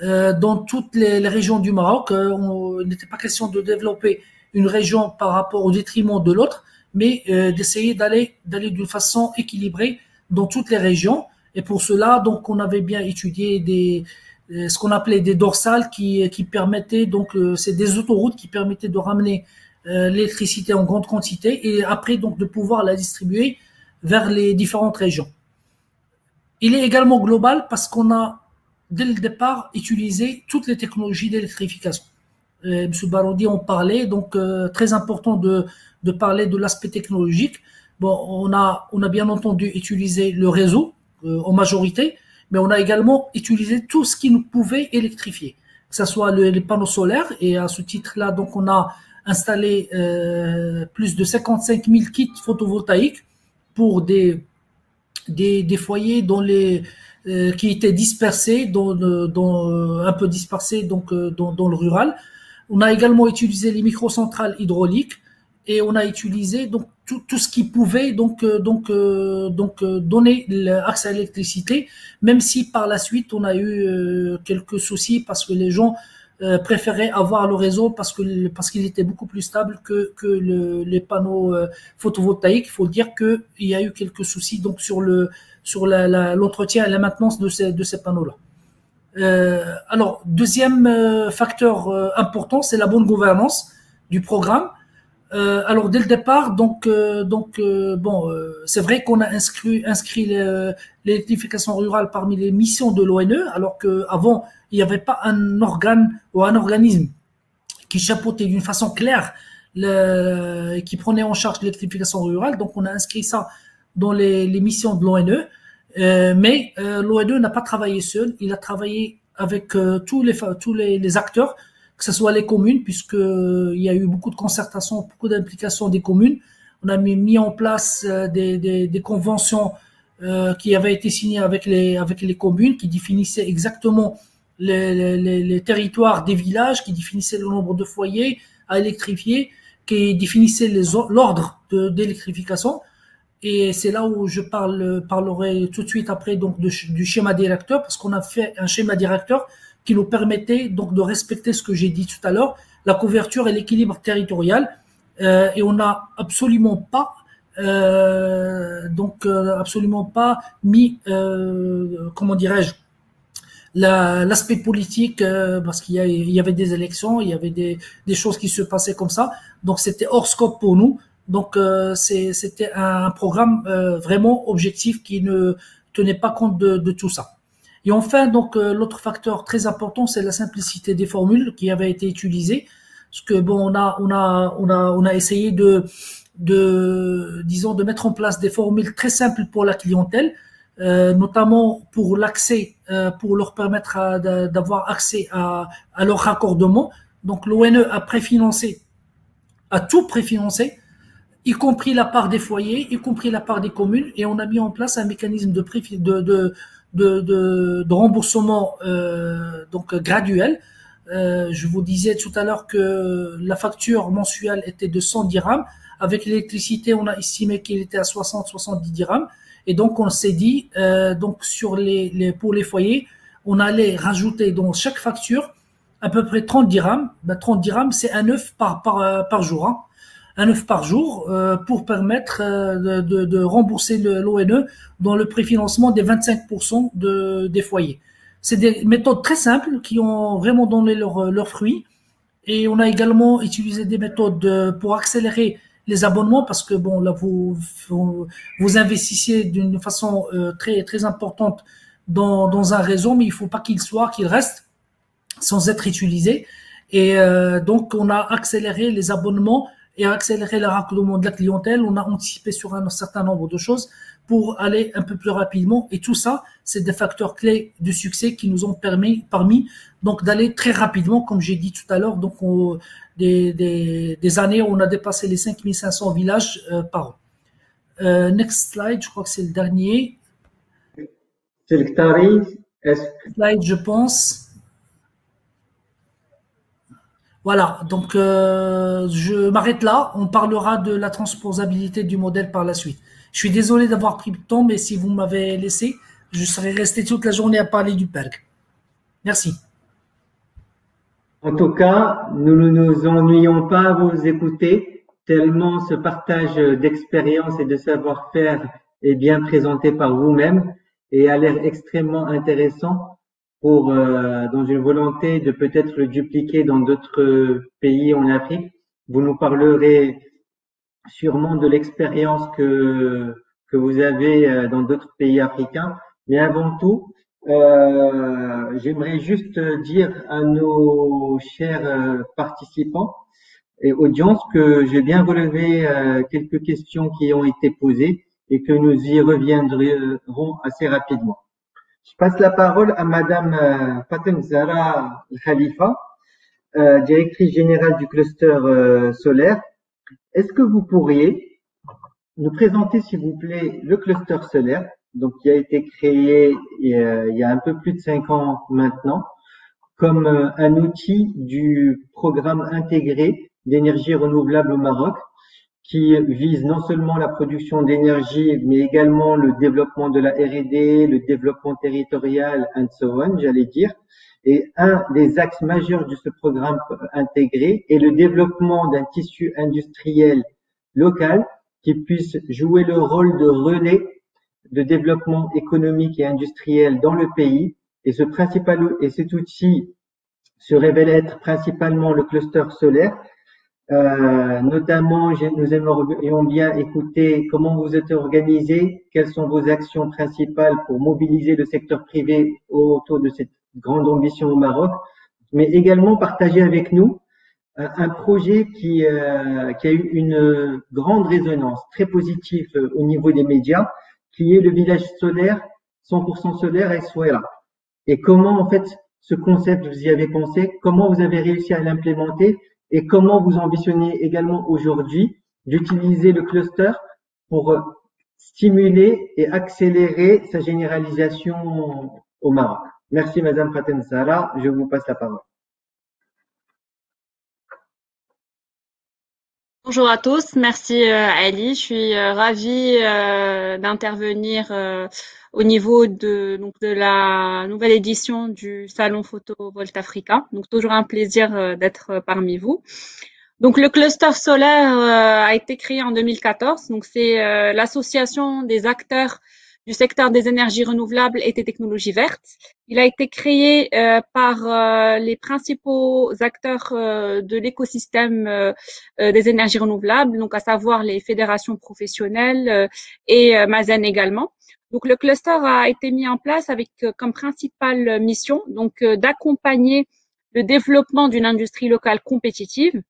dans toutes les régions du Maroc. Il n'était pas question de développer une région par rapport au détriment de l'autre, mais d'essayer d'aller d'une façon équilibrée dans toutes les régions. Et pour cela, donc, on avait bien étudié ce qu'on appelait des dorsales qui permettaient, donc, c'est des autoroutes qui permettaient de ramener l'électricité en grande quantité et après, donc, de pouvoir la distribuer vers les différentes régions. Il est également global parce qu'on a, dès le départ, utilisé toutes les technologies d'électrification. M. Baroudi en parlait, donc très important de parler de l'aspect technologique. Bon, on a bien entendu utilisé le réseau en majorité, mais on a également utilisé tout ce qui nous pouvait électrifier, que ce soit les panneaux solaires. Et à ce titre-là, donc on a installé plus de 55 000 kits photovoltaïques pour des foyers qui étaient dispersés, un peu dispersés donc dans le rural. On a également utilisé les microcentrales hydrauliques et on a utilisé donc tout ce qui pouvait donc donner l'accès à l'électricité, même si par la suite on a eu quelques soucis parce que les gens préféraient avoir le réseau parce qu'il était beaucoup plus stable que les panneaux photovoltaïques. Il faut dire qu'il y a eu quelques soucis donc sur l'entretien et la maintenance de ces panneaux-là. Alors, deuxième facteur important, c'est la bonne gouvernance du programme. Alors, dès le départ, c'est vrai qu'on a inscrit l'électrification rurale parmi les missions de l'ONE, alors qu'avant, il n'y avait pas un organe ou un organisme qui chapeautait d'une façon claire, qui prenait en charge l'électrification rurale. Donc, on a inscrit ça dans les missions de l'ONE. Mais l'ONE n'a pas travaillé seul, il a travaillé avec tous les acteurs, que ce soit les communes, puisqu'il y a eu beaucoup de concertation, beaucoup d'implications des communes. On a mis en place des conventions qui avaient été signées avec les communes, qui définissaient exactement les territoires des villages, qui définissaient le nombre de foyers à électrifier, qui définissaient l'ordre d'électrification. Et c'est là où je parlerai tout de suite après donc du schéma directeur, parce qu'on a fait un schéma directeur qui nous permettait donc de respecter ce que j'ai dit tout à l'heure, la couverture et l'équilibre territorial. Et on n'a absolument pas donc absolument pas mis, comment dirais-je, l'aspect politique, parce il y avait des élections, il y avait des choses qui se passaient comme ça, donc c'était hors scope pour nous. Donc c'était un programme vraiment objectif qui ne tenait pas compte de tout ça. Et enfin, donc l'autre facteur très important, c'est la simplicité des formules qui avaient été utilisées, parce que bon, on a essayé disons, de mettre en place des formules très simples pour la clientèle, notamment pour l'accès, pour leur permettre d'avoir accès à leur raccordement. Donc l'ONE a préfinancé, a tout préfinancé, y compris la part des foyers, y compris la part des communes, et on a mis en place un mécanisme de remboursement donc graduel. Je vous disais tout à l'heure que la facture mensuelle était de 100 dirhams. Avec l'électricité, on a estimé qu'il était à 60-70 dirhams. Et donc, on s'est dit, donc sur pour les foyers, on allait rajouter dans chaque facture à peu près 30 dirhams. 30 dirhams, c'est un œuf par jour. Hein. Un œuf par jour pour permettre de rembourser l'ONE dans le préfinancement des 25% des foyers. C'est des méthodes très simples qui ont vraiment donné leurs fruits. Et on a également utilisé des méthodes pour accélérer les abonnements parce que bon là vous investissez d'une façon très très importante dans un réseau, mais il faut pas qu'il reste sans être utilisé. Et donc on a accéléré les abonnements et accéléré le raccordement de la clientèle. On a anticipé sur un certain nombre de choses pour aller un peu plus rapidement. Et tout ça, c'est des facteurs clés du succès qui nous ont permis donc d'aller très rapidement, comme j'ai dit tout à l'heure. Donc des années où on a dépassé les 5500 villages par an. Next slide, je crois que c'est le dernier. C'est le tarif. Slide, je pense. Voilà, donc je m'arrête là. On parlera de la transposabilité du modèle par la suite. Je suis désolé d'avoir pris le temps, mais si vous m'avez laissé, je serais resté toute la journée à parler du PERG. Merci. En tout cas, nous ne nous ennuyons pas à vous écouter, tellement ce partage d'expérience et de savoir-faire est bien présenté par vous-même et a l'air extrêmement intéressant dans une volonté de peut-être le dupliquer dans d'autres pays en Afrique. Vous nous parlerez sûrement de l'expérience que vous avez dans d'autres pays africains. Mais avant tout, j'aimerais juste dire à nos chers participants et audience que j'ai bien relevé quelques questions qui ont été posées et que nous y reviendrons assez rapidement. Je passe la parole à Madame Fatem Zahra Khalifa, directrice générale du cluster solaire. Est-ce que vous pourriez nous présenter, s'il vous plaît, le cluster solaire, donc qui a été créé il y a un peu plus de 5 ans maintenant, comme un outil du programme intégré d'énergie renouvelable au Maroc, qui vise non seulement la production d'énergie, mais également le développement de la R&D, le développement territorial, and so on, j'allais dire. Et un des axes majeurs de ce programme intégré est le développement d'un tissu industriel local qui puisse jouer le rôle de relais de développement économique et industriel dans le pays. Et cet outil se révèle être principalement le cluster solaire. Notamment, nous aimerions bien écouter comment vous êtes organisé, quelles sont vos actions principales pour mobiliser le secteur privé autour de cette grande ambition au Maroc, mais également partager avec nous un projet qui a eu une grande résonance très positive au niveau des médias, qui est le village solaire 100% solaire à Essaouira. Et comment en fait ce concept vous y avez pensé, comment vous avez réussi à l'implémenter et comment vous ambitionnez également aujourd'hui d'utiliser le cluster pour stimuler et accélérer sa généralisation au Maroc. Merci Madame Fatem Zahra, je vous passe la parole. Bonjour à tous, merci Ali. Je suis ravie d'intervenir au niveau de la nouvelle édition du Salon Photovolt Africa. Donc toujours un plaisir d'être parmi vous. Donc le cluster solaire a été créé en 2014. Donc c'est l'association des acteurs du secteur des énergies renouvelables et des technologies vertes. Il a été créé par les principaux acteurs de l'écosystème des énergies renouvelables, donc à savoir les fédérations professionnelles et Mazen également. Donc le cluster a été mis en place avec comme principale mission donc d'accompagner le développement d'une industrie locale compétitive.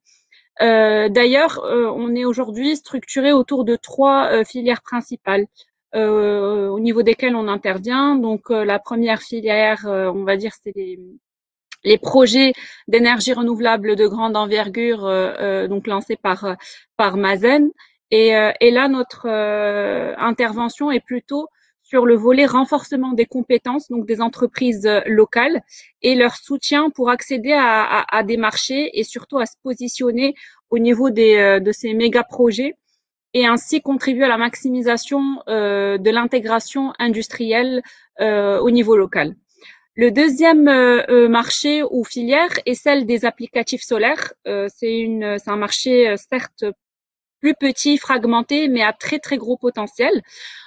D'ailleurs, on est aujourd'hui structuré autour de 3 filières principales au niveau desquelles on intervient. Donc, la première filière, on va dire, c'est les projets d'énergie renouvelable de grande envergure, donc lancés par Mazen. Et là, notre intervention est plutôt sur le volet renforcement des compétences, donc des entreprises locales et leur soutien pour accéder à des marchés et surtout à se positionner au niveau de ces méga projets et ainsi contribuer à la maximisation de l'intégration industrielle au niveau local. Le deuxième marché ou filière est celle des applicatifs solaires. C'est un marché certes plus petit, fragmenté, mais à très très gros potentiel.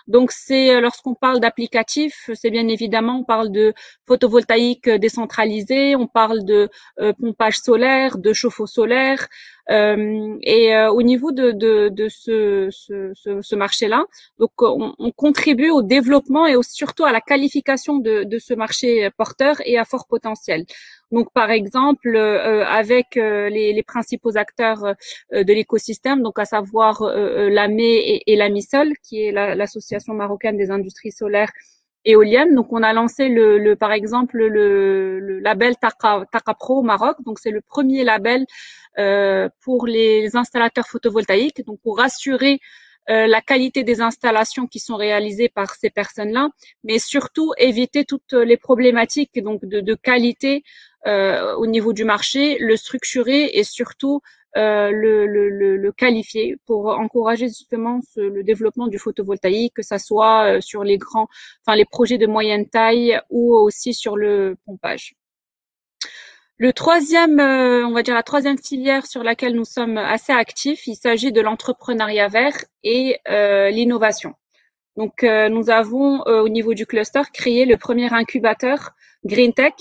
Donc c'est lorsqu'on parle d'applicatifs, c'est bien évidemment on parle de photovoltaïque décentralisé, on parle de pompage solaire, de chauffe-eau solaire. Au niveau de ce marché-là, donc on contribue au développement et surtout à la qualification de ce marché porteur et à fort potentiel. Donc par exemple avec les principaux acteurs de l'écosystème, donc à savoir l'AME et la MISOL, qui est l'association marocaine des industries solaires éoliennes. Donc on a lancé par exemple le label Taqa Pro au Maroc. Donc c'est le premier label pour les installateurs photovoltaïques, donc pour assurer la qualité des installations qui sont réalisées par ces personnes-là, mais surtout éviter toutes les problématiques donc de qualité au niveau du marché, le structurer et surtout le qualifier pour encourager justement le développement du photovoltaïque, que ça soit sur les projets de moyenne taille ou aussi sur le pompage. Le troisième, on va dire la troisième filière sur laquelle nous sommes assez actifs, il s'agit de l'entrepreneuriat vert et l'innovation. Donc, nous avons au niveau du cluster créé le premier incubateur Green Tech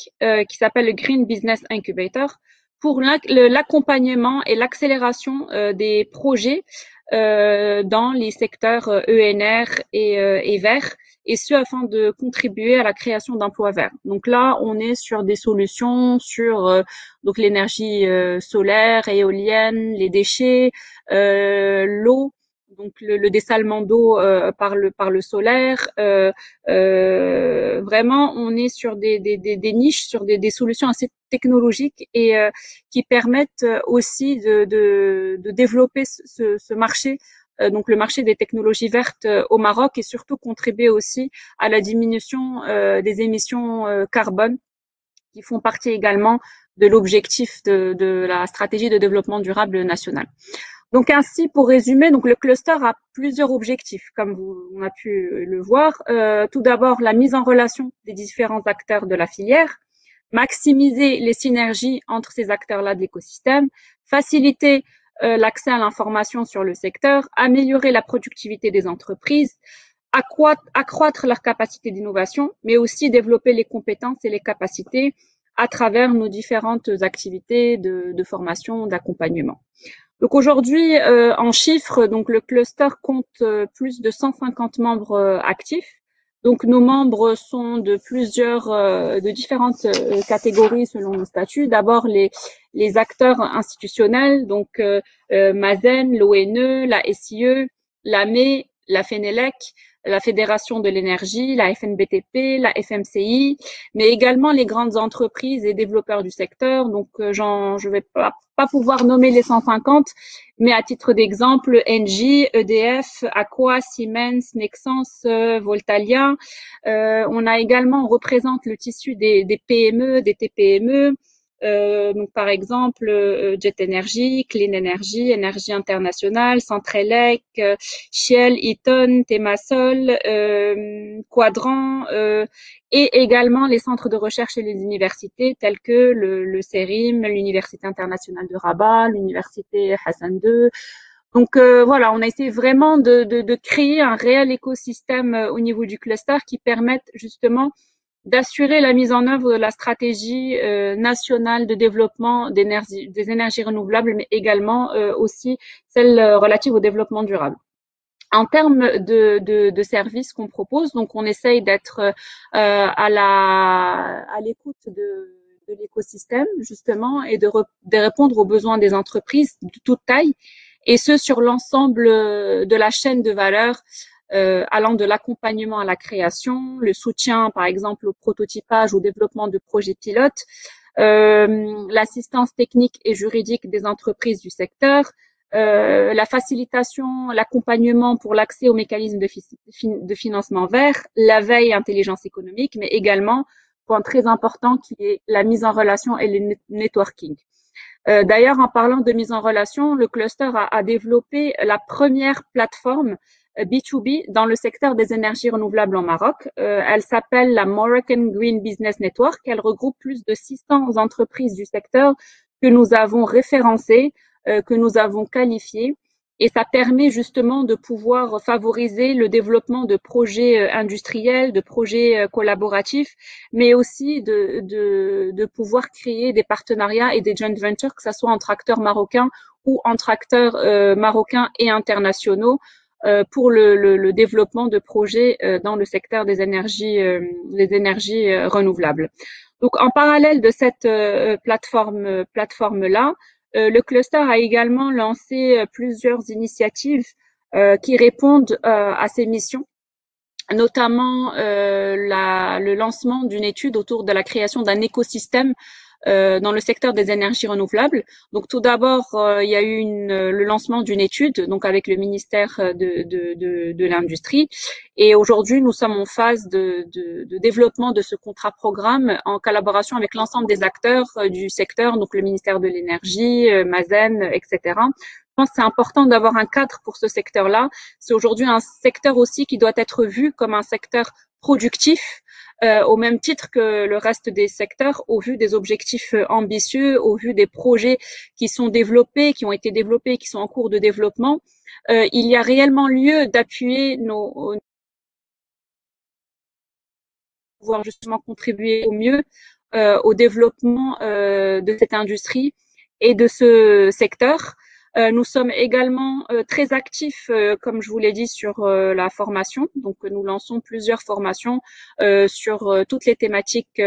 qui s'appelle le Green Business Incubator pour l'accompagnement et l'accélération des projets dans les secteurs ENR et verts, et ce afin de contribuer à la création d'emplois verts. Donc là, on est sur des solutions sur donc l'énergie solaire, éolienne, les déchets, l'eau, donc le dessalement d'eau par le solaire. Vraiment, on est sur des niches, sur des solutions assez technologiques et qui permettent aussi de développer ce marché, donc le marché des technologies vertes au Maroc, et surtout contribuer aussi à la diminution des émissions carbone qui font partie également de l'objectif de la stratégie de développement durable nationale. Donc ainsi, pour résumer, donc le cluster a plusieurs objectifs, comme on a pu le voir. Tout d'abord, la mise en relation des différents acteurs de la filière, maximiser les synergies entre ces acteurs-là de l'écosystème, faciliter l'accès à l'information sur le secteur, améliorer la productivité des entreprises, accroître leur capacité d'innovation, mais aussi développer les compétences et les capacités à travers nos différentes activités de formation, d'accompagnement. Donc aujourd'hui, en chiffres, donc le cluster compte plus de 150 membres actifs. Donc nos membres sont de différentes catégories selon nos statuts. D'abord les acteurs institutionnels, donc Mazen, l'ONE, la SIE, l'AME, la FENELEC, la Fédération de l'énergie, la FNBTP, la FMCI, mais également les grandes entreprises et développeurs du secteur. Donc, je vais pas pouvoir nommer les 150, mais à titre d'exemple, Engie, EDF, Aqua, Siemens, Nexans, Voltalia. On représente le tissu des PME, des TPME, Donc par exemple Jet Energy, Clean Energy, Énergie Internationale, Centrelec, Shell, Eaton, Temasol, Quadrant, et également les centres de recherche et les universités tels que le CERIM, l'Université internationale de Rabat, l'Université Hassan II. Donc voilà, on a essayé vraiment de créer un réel écosystème au niveau du cluster qui permette justement d'assurer la mise en œuvre de la stratégie nationale de développement des énergies renouvelables, mais également aussi celle relative au développement durable. En termes de services qu'on propose, donc on essaye d'être à l'écoute de l'écosystème justement et de répondre aux besoins des entreprises de toute taille, et ce sur l'ensemble de la chaîne de valeur, allant de l'accompagnement à la création, le soutien par exemple au prototypage, au développement de projets pilotes, l'assistance technique et juridique des entreprises du secteur, la facilitation, l'accompagnement pour l'accès aux mécanismes de financement vert, la veille intelligence économique, mais également, point très important, qui est la mise en relation et le networking. D'ailleurs, en parlant de mise en relation, le cluster a développé la première plateforme B2B dans le secteur des énergies renouvelables en Maroc. Elle s'appelle la Moroccan Green Business Network. Elle regroupe plus de 600 entreprises du secteur que nous avons référencées, que nous avons qualifiées. Et ça permet justement de pouvoir favoriser le développement de projets industriels, de projets collaboratifs, mais aussi de pouvoir créer des partenariats et des joint ventures, que ce soit entre acteurs marocains ou entre acteurs marocains et internationaux, pour le développement de projets dans le secteur des énergies renouvelables. Donc, en parallèle de cette plateforme-là, le cluster a également lancé plusieurs initiatives qui répondent à ces missions, notamment le lancement d'une étude autour de la création d'un écosystème dans le secteur des énergies renouvelables. Donc tout d'abord, il y a eu le lancement d'une étude, donc avec le ministère de l'Industrie, et aujourd'hui nous sommes en phase de développement de ce contrat programme en collaboration avec l'ensemble des acteurs du secteur, donc le ministère de l'Énergie, Mazen, etc. Je pense que c'est important d'avoir un cadre pour ce secteur-là. C'est aujourd'hui un secteur aussi qui doit être vu comme un secteur productif, au même titre que le reste des secteurs, au vu des objectifs ambitieux, au vu des projets qui sont développés, qui ont été développés, qui sont en cours de développement. Il y a réellement lieu d'appuyer pouvoir justement contribuer au mieux au développement de cette industrie et de ce secteur. Nous sommes également très actifs, comme je vous l'ai dit, sur la formation. Donc, nous lançons plusieurs formations sur toutes les thématiques,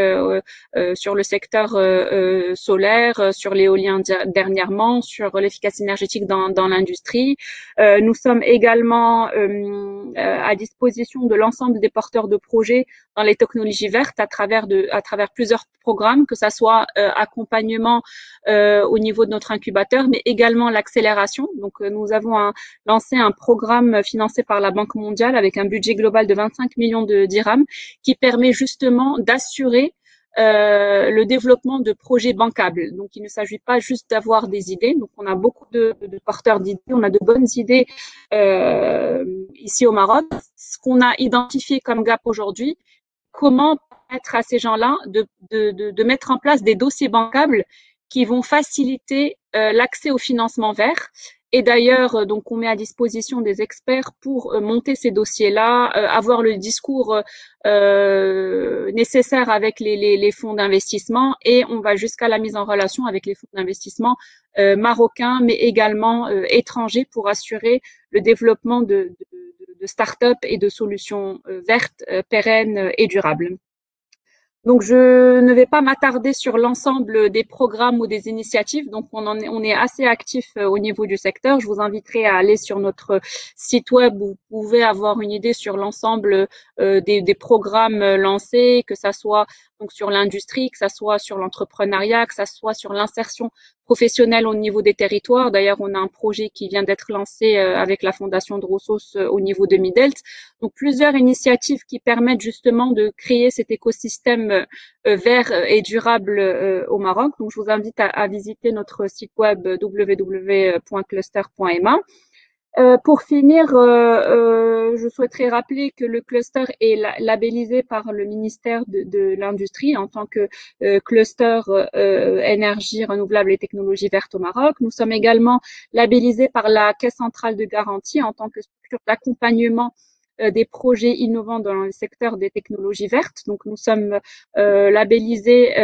sur le secteur solaire, sur l'éolien dernièrement, sur l'efficacité énergétique dans l'industrie. Nous sommes également à disposition de l'ensemble des porteurs de projets dans les technologies vertes à travers plusieurs programmes, que ça soit accompagnement au niveau de notre incubateur, mais également l'accélération. Donc, nous avons lancé un programme financé par la Banque mondiale avec un budget global de 25 millions de dirhams qui permet justement d'assurer le développement de projets bancables. Donc, il ne s'agit pas juste d'avoir des idées. Donc, on a beaucoup de porteurs d'idées, on a de bonnes idées ici au Maroc. Ce qu'on a identifié comme gap aujourd'hui, comment permettre à ces gens-là de mettre en place des dossiers bancables qui vont faciliter l'accès au financement vert. Et d'ailleurs, donc, on met à disposition des experts pour monter ces dossiers-là, avoir le discours nécessaire avec les fonds d'investissement, et on va jusqu'à la mise en relation avec les fonds d'investissement marocains, mais également étrangers, pour assurer le développement de start-up et de solutions vertes, pérennes et durables. Donc, je ne vais pas m'attarder sur l'ensemble des programmes ou des initiatives. Donc, on est assez actif au niveau du secteur. Je vous inviterai à aller sur notre site web où vous pouvez avoir une idée sur l'ensemble des programmes lancés, que ça soit donc sur l'industrie, que ça soit sur l'entrepreneuriat, que ça soit sur l'insertion professionnels au niveau des territoires. D'ailleurs, on a un projet qui vient d'être lancé avec la Fondation de Roussos au niveau de Midelt. Donc, plusieurs initiatives qui permettent justement de créer cet écosystème vert et durable au Maroc. Donc, je vous invite à visiter notre site web www.cluster.ma. Pour finir, je souhaiterais rappeler que le cluster est labellisé par le ministère de l'Industrie en tant que cluster énergie renouvelable et technologies vertes au Maroc. Nous sommes également labellisés par la Caisse centrale de garantie en tant que structure d'accompagnement des projets innovants dans le secteur des technologies vertes. Donc, nous sommes labellisés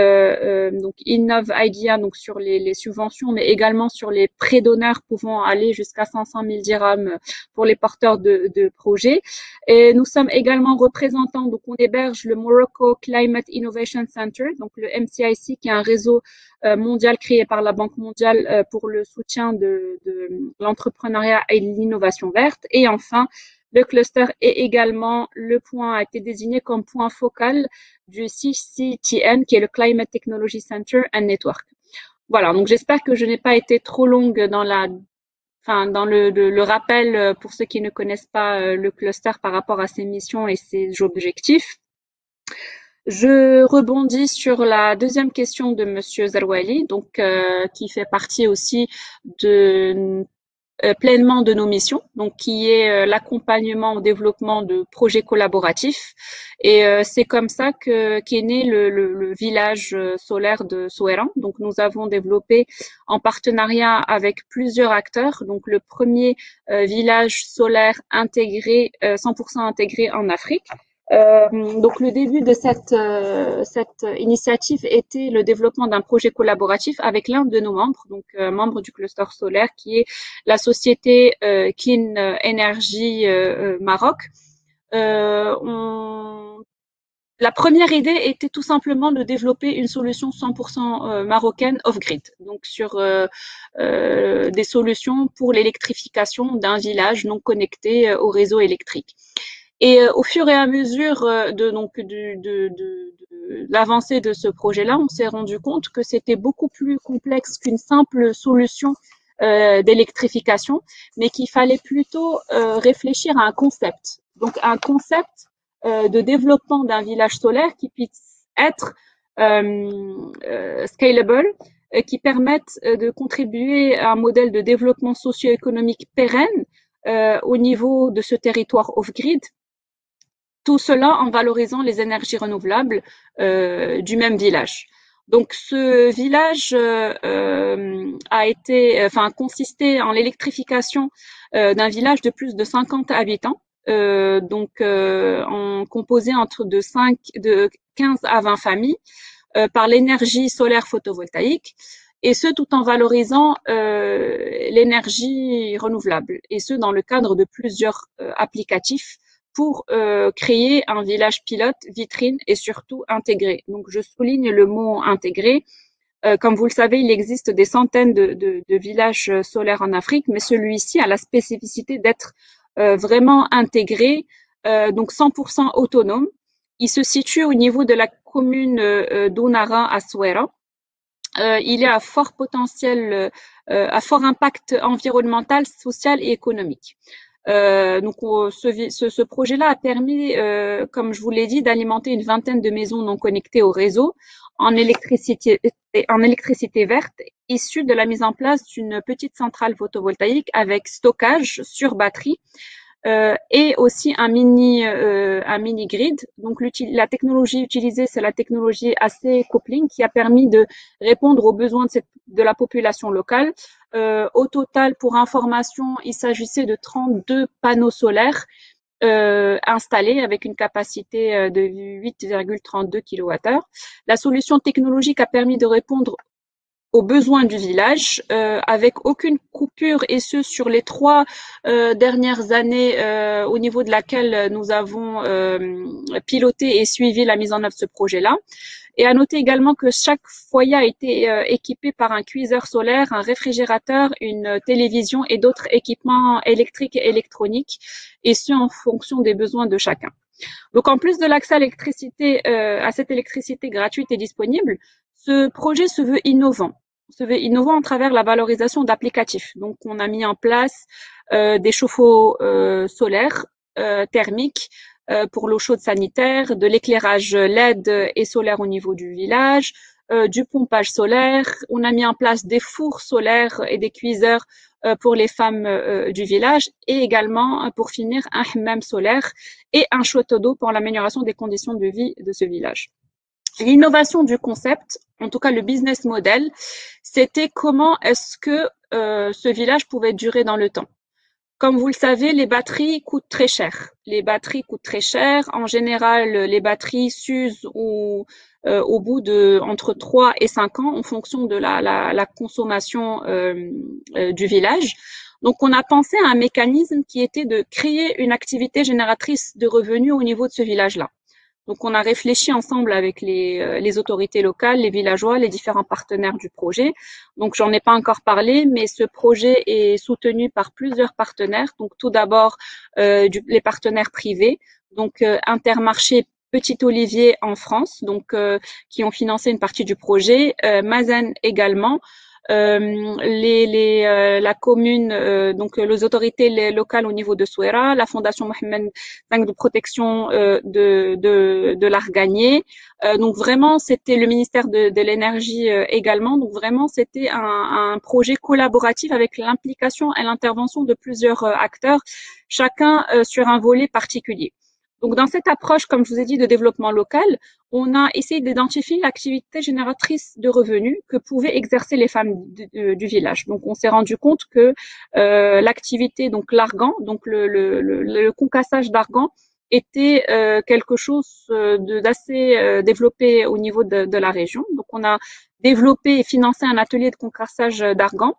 donc Innov Idea donc sur les subventions, mais également sur les prêts d'honneur pouvant aller jusqu'à 500 000 dirhams pour les porteurs de projets. Et nous sommes également représentants, donc on héberge le Morocco Climate Innovation Center, donc le MCIC, qui est un réseau mondial créé par la Banque mondiale pour le soutien de l'entrepreneuriat et de l'innovation verte. Et enfin, le cluster est également a été désigné comme point focal du CCTN, qui est le Climate Technology Center and Network. Voilà, donc j'espère que je n'ai pas été trop longue dans le rappel pour ceux qui ne connaissent pas le cluster par rapport à ses missions et ses objectifs. Je rebondis sur la deuxième question de Monsieur Zarouali, donc qui fait partie aussi pleinement de nos missions, donc qui est l'accompagnement au développement de projets collaboratifs. Et c'est comme ça qu'est né le village solaire de Souairan. Donc nous avons développé en partenariat avec plusieurs acteurs, donc le premier village solaire intégré, 100% intégré en Afrique. Donc le début de cette initiative était le développement d'un projet collaboratif avec l'un de nos membres, donc membre du cluster solaire, qui est la société Clean Energy Maroc. La première idée était tout simplement de développer une solution 100% marocaine off-grid, donc sur des solutions pour l'électrification d'un village non connecté au réseau électrique. Et au fur et à mesure de l'avancée de ce projet-là, on s'est rendu compte que c'était beaucoup plus complexe qu'une simple solution d'électrification, mais qu'il fallait plutôt réfléchir à un concept. Donc un concept de développement d'un village solaire qui puisse être scalable, qui permette de contribuer à un modèle de développement socio-économique pérenne au niveau de ce territoire off-grid. Tout cela en valorisant les énergies renouvelables du même village. Donc, ce village consisté en l'électrification d'un village de plus de 50 habitants, composé de 15 à 20 familles, par l'énergie solaire photovoltaïque, et ce tout en valorisant l'énergie renouvelable, et ce dans le cadre de plusieurs applicatifs pour créer un village pilote, vitrine et surtout intégré. Donc, je souligne le mot intégré. Comme vous le savez, il existe des centaines de villages solaires en Afrique, mais celui-ci a la spécificité d'être vraiment intégré, donc 100% autonome. Il se situe au niveau de la commune d'Ounara à Souairan. Il est à fort potentiel, à fort impact environnemental, social et économique. Ce projet-là a permis, comme je vous l'ai dit, d'alimenter une vingtaine de maisons non connectées au réseau en électricité verte, issue de la mise en place d'une petite centrale photovoltaïque avec stockage sur batterie, et aussi un mini grid. Donc la technologie utilisée, c'est la technologie AC coupling qui a permis de répondre aux besoins de la population locale. Au total, pour information, il s'agissait de 32 panneaux solaires installés avec une capacité de 8,32 kWh. La solution technologique a permis de répondre aux besoins du village avec aucune coupure, et ce sur les 3 dernières années au niveau de laquelle nous avons piloté et suivi la mise en œuvre de ce projet-là. Et à noter également que chaque foyer a été équipé par un cuiseur solaire, un réfrigérateur, une télévision et d'autres équipements électriques et électroniques, et ce en fonction des besoins de chacun. Donc en plus de l'accès à l'électricité, à cette électricité gratuite et disponible, ce projet se veut innovant. se veut innovant à travers la valorisation d'applicatifs. Donc, on a mis en place des chauffe-eau solaires thermiques pour l'eau chaude sanitaire, de l'éclairage LED et solaire au niveau du village, du pompage solaire. On a mis en place des fours solaires et des cuiseurs pour les femmes du village et également, pour finir, un hammam solaire et un château d'eau pour l'amélioration des conditions de vie de ce village. L'innovation du concept, en tout cas le business model, c'était comment est-ce que ce village pouvait durer dans le temps. Comme vous le savez, les batteries coûtent très cher. Les batteries coûtent très cher. En général, les batteries s'usent au bout de entre 3 et 5 ans en fonction de la consommation du village. Donc, on a pensé à un mécanisme qui était de créer une activité génératrice de revenus au niveau de ce village-là. Donc, on a réfléchi ensemble avec les autorités locales, les villageois, les différents partenaires du projet. Donc, j'en ai pas encore parlé, mais ce projet est soutenu par plusieurs partenaires. Donc, tout d'abord, les partenaires privés, donc Intermarché Petit Olivier en France, donc qui ont financé une partie du projet, Mazen également. La commune, donc les autorités locales au niveau de Souera, la Fondation Mohamed V de protection de l'Arganier. Donc vraiment, c'était le ministère de l'énergie également. Donc vraiment, c'était un projet collaboratif avec l'implication et l'intervention de plusieurs acteurs, chacun sur un volet particulier. Donc, dans cette approche, comme je vous ai dit, de développement local, on a essayé d'identifier l'activité génératrice de revenus que pouvaient exercer les femmes du village. Donc, on s'est rendu compte que l'activité, donc l'argan, donc le concassage d'argan, était quelque chose d'assez développé au niveau de la région. Donc, on a développé et financé un atelier de concassage d'argan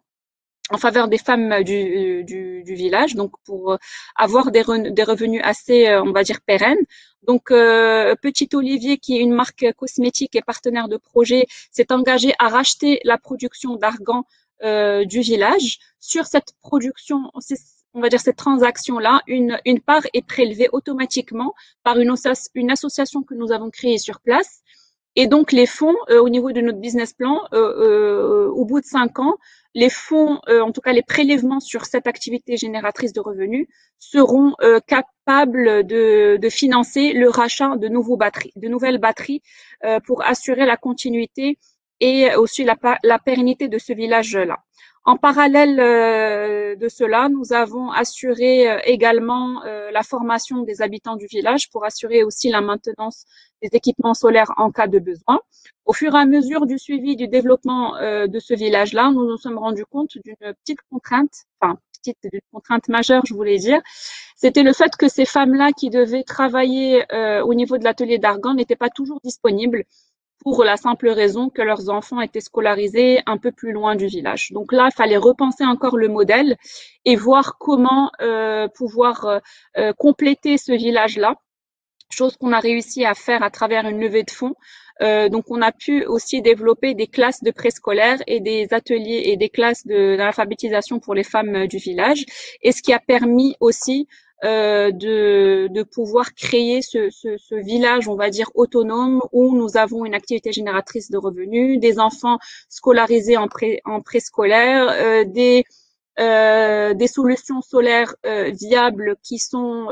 en faveur des femmes du village, donc pour avoir des revenus assez, on va dire, pérennes. Donc, Petit Olivier, qui est une marque cosmétique et partenaire de projet, s'est engagé à racheter la production d'argan du village. Sur cette production, on va dire cette transaction-là, une part est prélevée automatiquement par une association que nous avons créée sur place. Et donc, les fonds, au niveau de notre business plan, au bout de 5 ans, les fonds, en tout cas les prélèvements sur cette activité génératrice de revenus, seront capables de financer le rachat de nouvelles batteries, pour assurer la continuité et aussi la pérennité de ce village-là. En parallèle de cela, nous avons assuré également la formation des habitants du village pour assurer aussi la maintenance des équipements solaires en cas de besoin. Au fur et à mesure du suivi du développement de ce village-là, nous nous sommes rendus compte d'une petite contrainte, d'une contrainte majeure, je voulais dire. C'était le fait que ces femmes-là qui devaient travailler au niveau de l'atelier d'argan n'étaient pas toujours disponibles, pour la simple raison que leurs enfants étaient scolarisés un peu plus loin du village. Donc là, il fallait repenser encore le modèle et voir comment pouvoir compléter ce village-là, chose qu'on a réussi à faire à travers une levée de fonds. Donc, on a pu aussi développer des classes de préscolaire et des ateliers et des classes d'alphabétisation pour les femmes du village, et ce qui a permis aussi de pouvoir créer ce village, on va dire, autonome, où nous avons une activité génératrice de revenus, des enfants scolarisés en préscolaire, des solutions solaires viables qui sont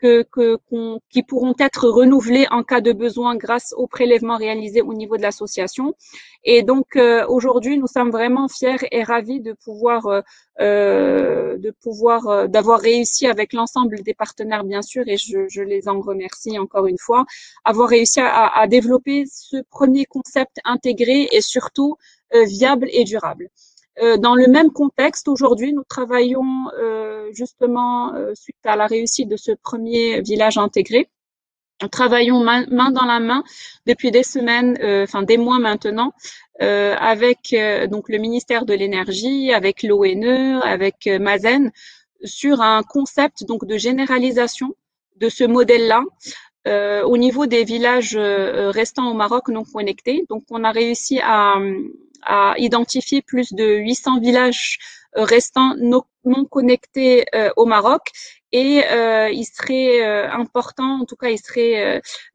qui pourront être renouvelés en cas de besoin grâce aux prélèvements réalisés au niveau de l'association. Et donc aujourd'hui, nous sommes vraiment fiers et ravis de pouvoir d'avoir réussi avec l'ensemble des partenaires, bien sûr, et je les en remercie encore une fois, avoir réussi à développer ce premier concept intégré et surtout viable et durable. Dans le même contexte, aujourd'hui, nous travaillons justement suite à la réussite de ce premier village intégré. Nous travaillons main dans la main depuis des semaines, des mois maintenant, avec donc le ministère de l'Énergie, avec l'ONE, avec Mazen, sur un concept donc de généralisation de ce modèle-là. Au niveau des villages restants au Maroc non connectés. Donc, on a réussi à a identifié plus de 800 villages restants non connectés au Maroc. Et il serait important, en tout cas,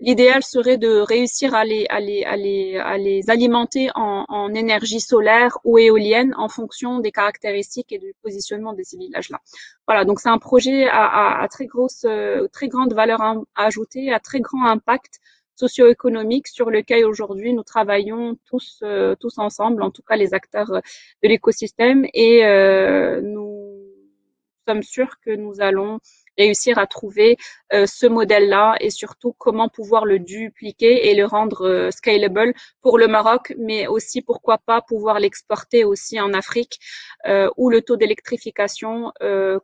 l'idéal serait de réussir à les alimenter en énergie solaire ou éolienne en fonction des caractéristiques et du positionnement de ces villages-là. Voilà, donc c'est un projet à très grande valeur ajoutée, à très grand impact socio-économique sur lequel aujourd'hui nous travaillons tous ensemble, en tout cas les acteurs de l'écosystème, et nous sommes sûrs que nous allons réussir à trouver ce modèle-là et surtout comment pouvoir le dupliquer et le rendre scalable pour le Maroc, mais aussi pourquoi pas pouvoir l'exporter aussi en Afrique où le taux d'électrification,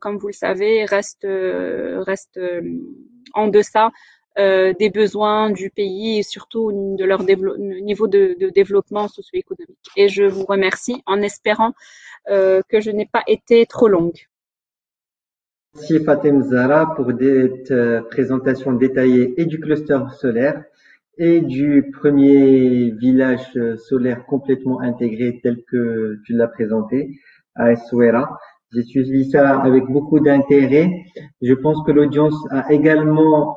comme vous le savez, reste en deçà des besoins du pays et surtout de leur niveau de développement socio-économique. Et je vous remercie en espérant que je n'ai pas été trop longue. Merci Fatem Zahra pour cette présentation détaillée et du cluster solaire et du premier village solaire complètement intégré tel que tu l'as présenté à Essaouira. J'ai suivi ça avec beaucoup d'intérêt. Je pense que l'audience a également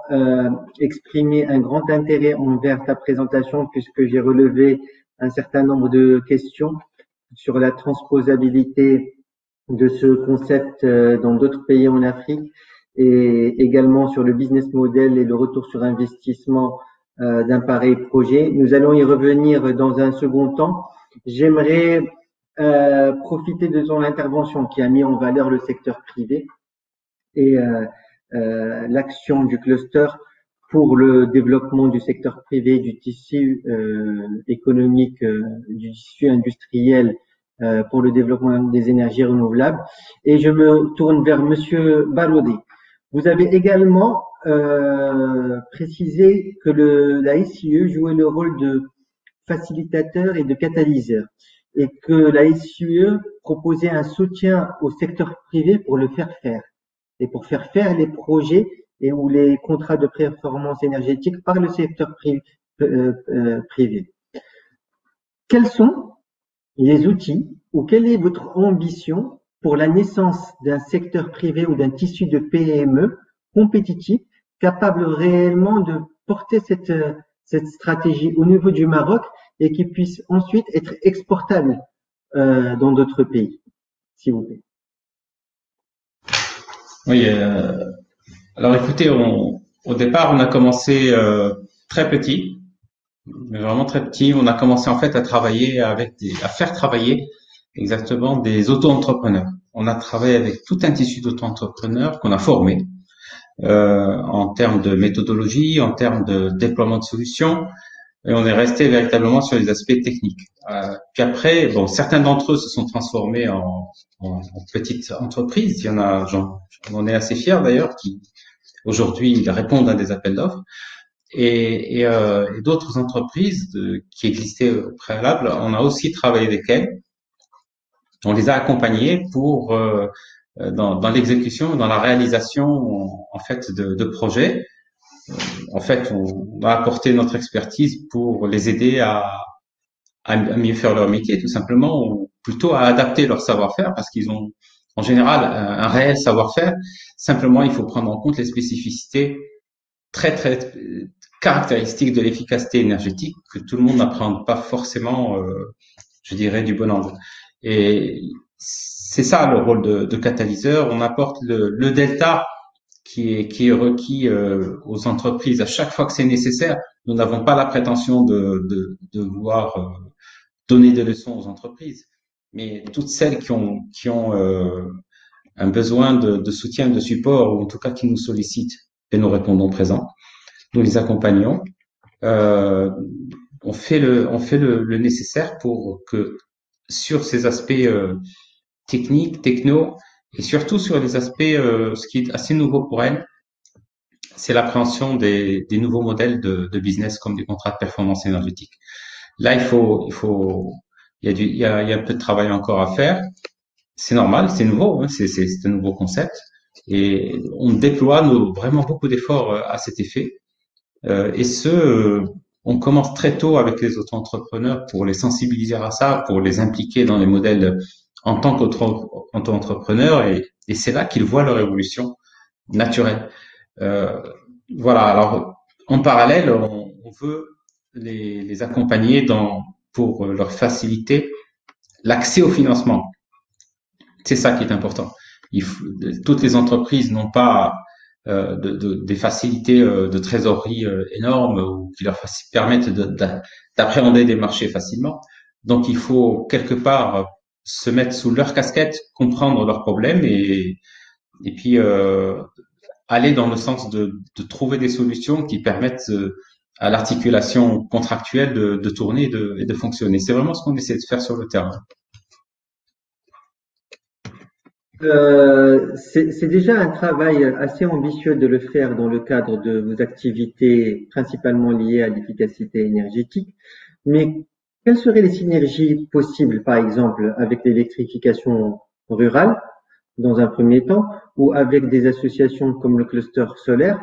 exprimé un grand intérêt envers ta présentation puisque j'ai relevé un certain nombre de questions sur la transposabilité de ce concept dans d'autres pays en Afrique et également sur le business model et le retour sur investissement d'un pareil projet. Nous allons y revenir dans un second temps. J'aimerais profiter de son intervention qui a mis en valeur le secteur privé et l'action du cluster pour le développement du secteur privé, du tissu économique, du tissu industriel pour le développement des énergies renouvelables. Et je me tourne vers Monsieur Balodé. Vous avez également précisé que la SIE jouait le rôle de facilitateur et de catalyseur et que la SIE proposait un soutien au secteur privé pour le faire faire et pour faire faire les projets et ou les contrats de performance énergétique par le secteur privé. Quels sont les outils ou quelle est votre ambition pour la naissance d'un secteur privé ou d'un tissu de PME compétitif capable réellement de porter cette stratégie au niveau du Maroc et qui puisse ensuite être exportable dans d'autres pays, s'il vous plaît. Oui, alors écoutez, au départ, on a commencé très petit, mais vraiment très petit. On a commencé en fait à travailler à faire travailler exactement des auto-entrepreneurs. On a travaillé avec tout un tissu d'auto-entrepreneurs qu'on a formé en termes de méthodologie, en termes de déploiement de solutions, et on est resté véritablement sur les aspects techniques. Puis après, bon, certains d'entre eux se sont transformés en petites entreprises. Il y en a, on est assez fiers d'ailleurs, qui aujourd'hui répondent à des appels d'offres. Et d'autres entreprises qui existaient au préalable, on a aussi travaillé avec elles. On les a accompagnés pour dans l'exécution, dans la réalisation en fait de projets. En fait, on a apporté notre expertise pour les aider à mieux faire leur métier, tout simplement, ou plutôt à adapter leur savoir-faire, parce qu'ils ont en général un réel savoir-faire. Simplement, il faut prendre en compte les spécificités très caractéristiques de l'efficacité énergétique que tout le monde n'apprend pas forcément, je dirais, du bon angle. Et c'est ça le rôle de catalyseur. On apporte le delta qui est requis aux entreprises à chaque fois que c'est nécessaire. Nous n'avons pas la prétention de vouloir donner des leçons aux entreprises, mais toutes celles qui ont un besoin de soutien, de support, ou en tout cas qui nous sollicitent, et nous répondons présents. Nous les accompagnons. On fait le nécessaire pour que sur ces aspects techniques, techno, et surtout sur les aspects, ce qui est assez nouveau pour elles, c'est l'appréhension des nouveaux modèles de business comme des contrats de performance énergétique. Là, il y a un peu de travail encore à faire. C'est normal, c'est nouveau, hein, c'est un nouveau concept, et on déploie vraiment beaucoup d'efforts à cet effet. Et on commence très tôt avec les auto-entrepreneurs pour les sensibiliser à ça, pour les impliquer dans les modèles en tant qu'auto-entrepreneurs, et c'est là qu'ils voient leur évolution naturelle. Voilà. Alors, en parallèle, on veut les accompagner pour leur faciliter l'accès au financement. C'est ça qui est important. Toutes les entreprises n'ont pas des facilités de trésorerie énormes ou qui leur permettent d'appréhender des marchés facilement. Donc, il faut quelque part se mettre sous leur casquette, comprendre leurs problèmes et puis aller dans le sens de trouver des solutions qui permettent à l'articulation contractuelle de tourner et de fonctionner. C'est vraiment ce qu'on essaie de faire sur le terrain. C'est déjà un travail assez ambitieux de le faire dans le cadre de vos activités principalement liées à l'efficacité énergétique, mais quelles seraient les synergies possibles, par exemple, avec l'électrification rurale, dans un premier temps, ou avec des associations comme le cluster solaire,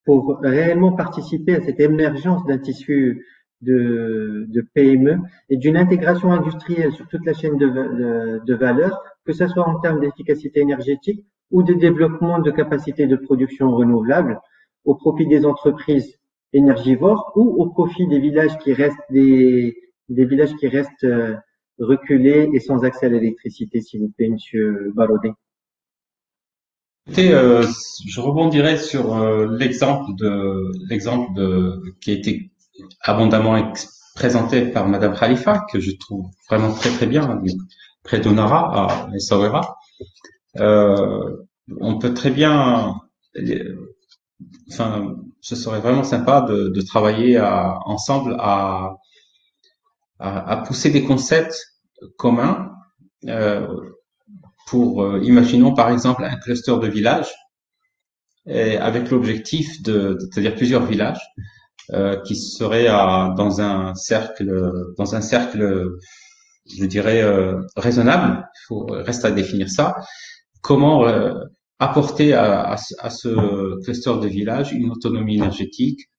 pour réellement participer à cette émergence d'un tissu de PME et d'une intégration industrielle sur toute la chaîne de valeur, que ce soit en termes d'efficacité énergétique ou de développement de capacités de production renouvelables au profit des entreprises énergivores ou au profit des villages qui restent des villages qui restent reculés et sans accès à l'électricité, s'il vous plaît, Monsieur Barodé. Écoutez, je rebondirai sur l'exemple qui a été abondamment présenté par Madame Khalifa, que je trouve vraiment très très bien, près d'Onara, à Essaouira. On peut très bien, enfin, ce serait vraiment sympa de travailler ensemble à pousser des concepts communs pour, imaginons par exemple un cluster de villages avec l'objectif c'est-à-dire plusieurs villages qui seraient dans un cercle, je dirais raisonnable. Reste à définir ça. Comment apporter à ce cluster de villages une autonomie énergétique,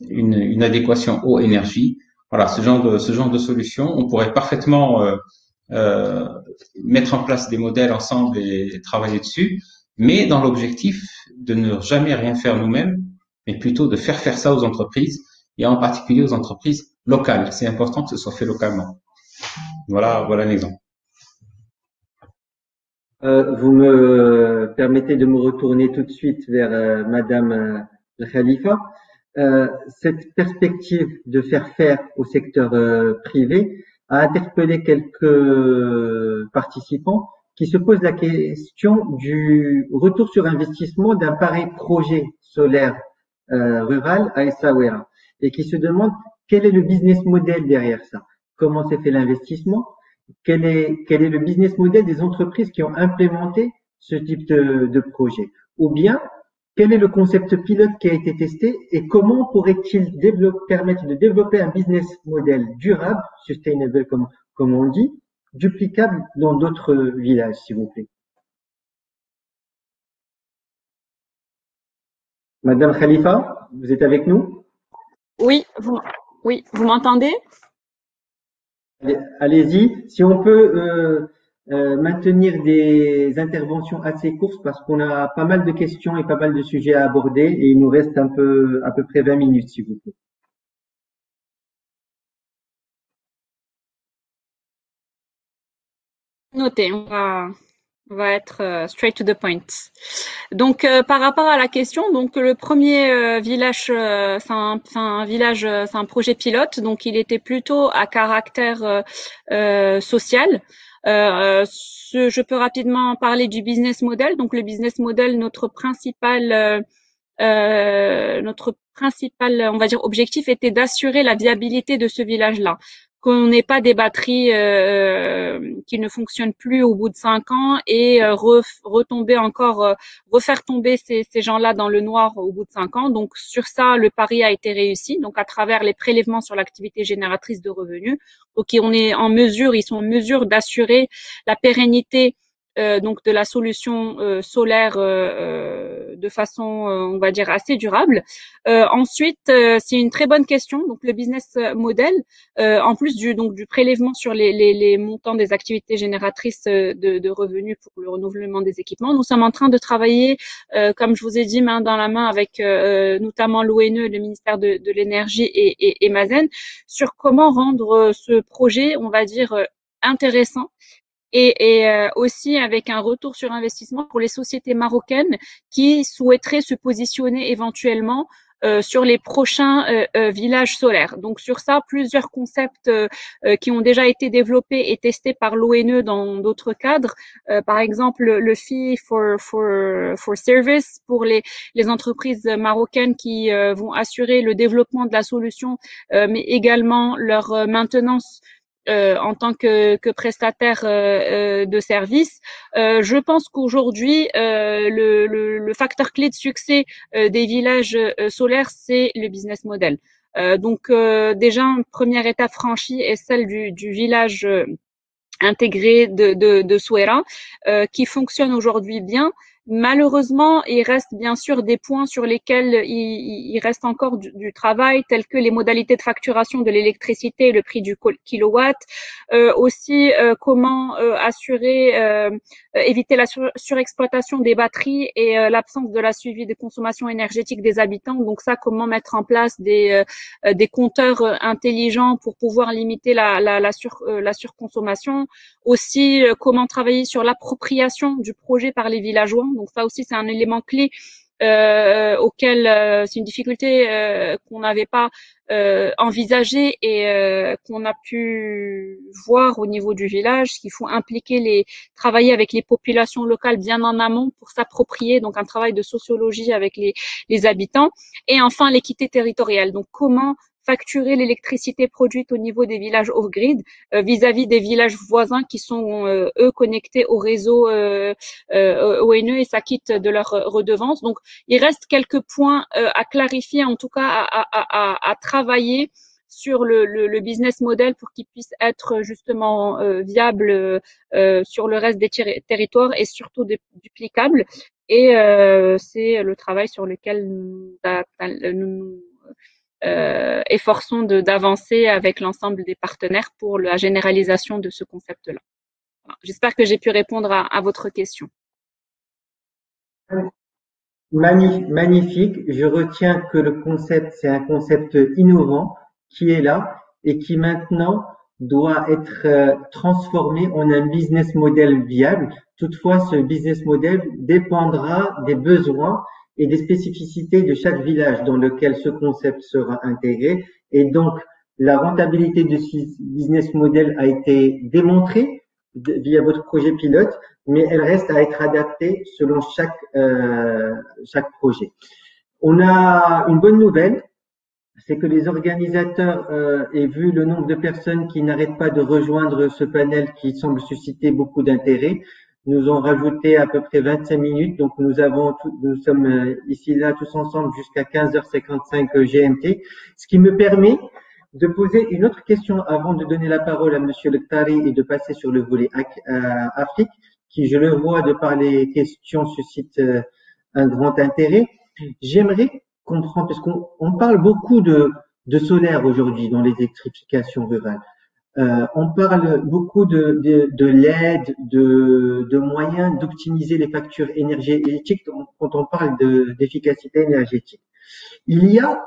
une adéquation eau-énergie. Voilà, ce genre de solution, on pourrait parfaitement mettre en place des modèles ensemble et travailler dessus, mais dans l'objectif de ne jamais rien faire nous-mêmes, mais plutôt de faire ça aux entreprises, et en particulier aux entreprises locales. C'est important que ce soit fait localement. Voilà un exemple. Vous me permettez de me retourner tout de suite vers Madame Khalifa. Cette perspective de faire au secteur privé a interpellé quelques participants qui se posent la question du retour sur investissement d'un pareil projet solaire rural à Essaouira et qui se demandent quel est le business model derrière ça, comment s'est fait l'investissement, quel est le business model des entreprises qui ont implémenté ce type de projet, ou bien quel est le concept pilote qui a été testé et comment pourrait-il permettre de développer un business model durable, sustainable comme on dit, duplicable dans d'autres villages, s'il vous plaît. Madame Khalifa, vous êtes avec nous? Oui, vous m'entendez? Allez-y. Si on peut maintenir des interventions assez courtes parce qu'on a pas mal de questions et pas mal de sujets à aborder et il nous reste à peu près 20 minutes, s'il vous plaît. Noté, on va être straight to the point. Donc par rapport à la question, donc le premier village, c'est un projet pilote, donc il était plutôt à caractère social. Je peux rapidement parler du business model. Donc le business model, notre principal, on va dire, objectif était d'assurer la viabilité de ce village-là, qu'on n'ait pas des batteries qui ne fonctionnent plus au bout de 5 ans et refaire tomber ces gens-là dans le noir au bout de 5 ans. Donc sur ça, le pari a été réussi. Donc à travers les prélèvements sur l'activité génératrice de revenus, donc ils sont en mesure d'assurer la pérennité donc de la solution solaire de façon, on va dire, assez durable. Ensuite, c'est une très bonne question. Donc le business model, en plus du prélèvement sur les montants des activités génératrices de revenus pour le renouvellement des équipements, nous sommes en train de travailler, comme je vous ai dit, main dans la main avec notamment l'ONE, le ministère de l'énergie et Mazen, sur comment rendre ce projet, on va dire, intéressant et aussi avec un retour sur investissement pour les sociétés marocaines qui souhaiteraient se positionner éventuellement sur les prochains villages solaires. Donc sur ça, plusieurs concepts qui ont déjà été développés et testés par l'ONE dans d'autres cadres. Par exemple, le fee for service pour les entreprises marocaines qui vont assurer le développement de la solution, mais également leur maintenance en tant que prestataire de services. Je pense qu'aujourd'hui, le facteur clé de succès des villages solaires, c'est le business model. Donc déjà, une première étape franchie est celle du village intégré de Souera, qui fonctionne aujourd'hui bien. Malheureusement, il reste bien sûr des points sur lesquels il reste encore du travail, tels que les modalités de facturation de l'électricité et le prix du kilowatt. Aussi, comment assurer, éviter la surexploitation des batteries et l'absence de la suivi de consommation énergétique des habitants. Donc ça, comment mettre en place des compteurs intelligents pour pouvoir limiter la surconsommation. Aussi, comment travailler sur l'appropriation du projet par les villageois. Donc ça aussi, c'est un élément clé auquel c'est une difficulté qu'on n'avait pas envisagée et qu'on a pu voir au niveau du village, qu'il faut travailler avec les populations locales bien en amont pour s'approprier, donc un travail de sociologie avec les habitants. Et enfin, l'équité territoriale. Donc comment facturer l'électricité produite au niveau des villages off-grid vis-à-vis des villages voisins qui sont, eux, connectés au réseau ONE et s'acquittent de leurs redevances. Donc, il reste quelques points à clarifier, en tout cas à travailler sur le business model pour qu'il puisse être justement viable sur le reste des territoires et surtout duplicable. Et c'est le travail sur lequel nous efforçons d'avancer avec l'ensemble des partenaires pour la généralisation de ce concept-là. Voilà. J'espère que j'ai pu répondre à votre question. Magnifique. Je retiens que le concept, c'est un concept innovant qui est là et qui maintenant doit être transformé en un business model viable. Toutefois, ce business model dépendra des besoins et des spécificités de chaque village dans lequel ce concept sera intégré. Et donc, la rentabilité de ce business model a été démontrée via votre projet pilote, mais elle reste à être adaptée selon chaque projet. On a une bonne nouvelle, c'est que les organisateurs aient vu le nombre de personnes qui n'arrêtent pas de rejoindre ce panel qui semble susciter beaucoup d'intérêt. Nous ont rajouté à peu près 25 minutes, donc nous sommes ici là tous ensemble jusqu'à 15h55 GMT, ce qui me permet de poser une autre question avant de donner la parole à Monsieur Lektari et de passer sur le volet Afrique, qui, je le vois, de par les questions, suscite un grand intérêt. J'aimerais comprendre, parce qu'on parle beaucoup de solaire aujourd'hui dans l'électrification rurale. On parle beaucoup de l'aide, de moyens d'optimiser les factures énergétiques quand on parle d'efficacité énergétique. Il y a,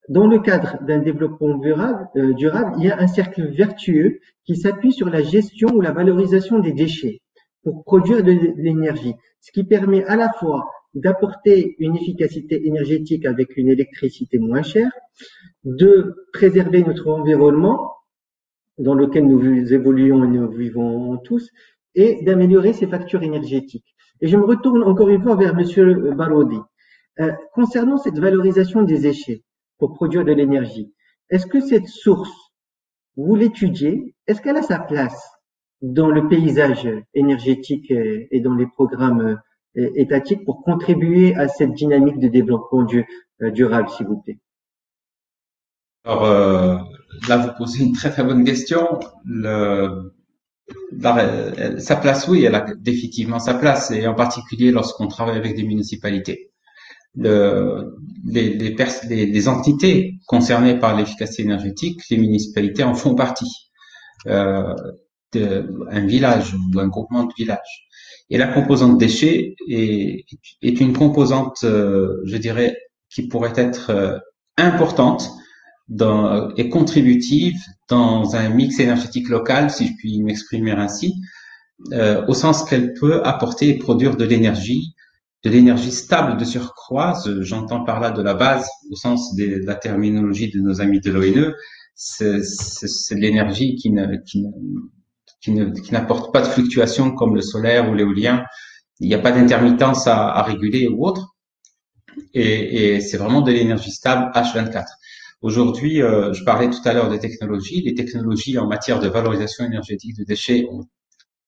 dans le cadre d'un développement durable, il y a un cercle vertueux qui s'appuie sur la gestion ou la valorisation des déchets pour produire de l'énergie, ce qui permet à la fois d'apporter une efficacité énergétique avec une électricité moins chère, de préserver notre environnement dans lequel nous évoluons et nous vivons tous, et d'améliorer ses factures énergétiques. Et je me retourne encore une fois vers Monsieur Baroudi. Concernant cette valorisation des déchets pour produire de l'énergie, est-ce que cette source, vous l'étudiez? Est-ce qu'elle a sa place dans le paysage énergétique et dans les programmes étatiques pour contribuer à cette dynamique de développement durable, s'il vous plaît? Alors là, vous posez une très très bonne question. sa place, oui, elle a définitivement sa place, et en particulier lorsqu'on travaille avec des municipalités. Les entités concernées par l'efficacité énergétique, les municipalités en font partie. Un village ou un groupement de villages. Et la composante déchets est une composante, je dirais, qui pourrait être importante et contributive dans un mix énergétique local, si je puis m'exprimer ainsi, au sens qu'elle peut apporter et produire de l'énergie stable de surcroît. J'entends par là de la base, au sens de la terminologie de nos amis de l'ONE, c'est de l'énergie qui n'apporte pas de fluctuations comme le solaire ou l'éolien. Il n'y a pas d'intermittence à réguler ou autre. Et c'est vraiment de l'énergie stable H24. Aujourd'hui, je parlais tout à l'heure des technologies. Les technologies en matière de valorisation énergétique de déchets ont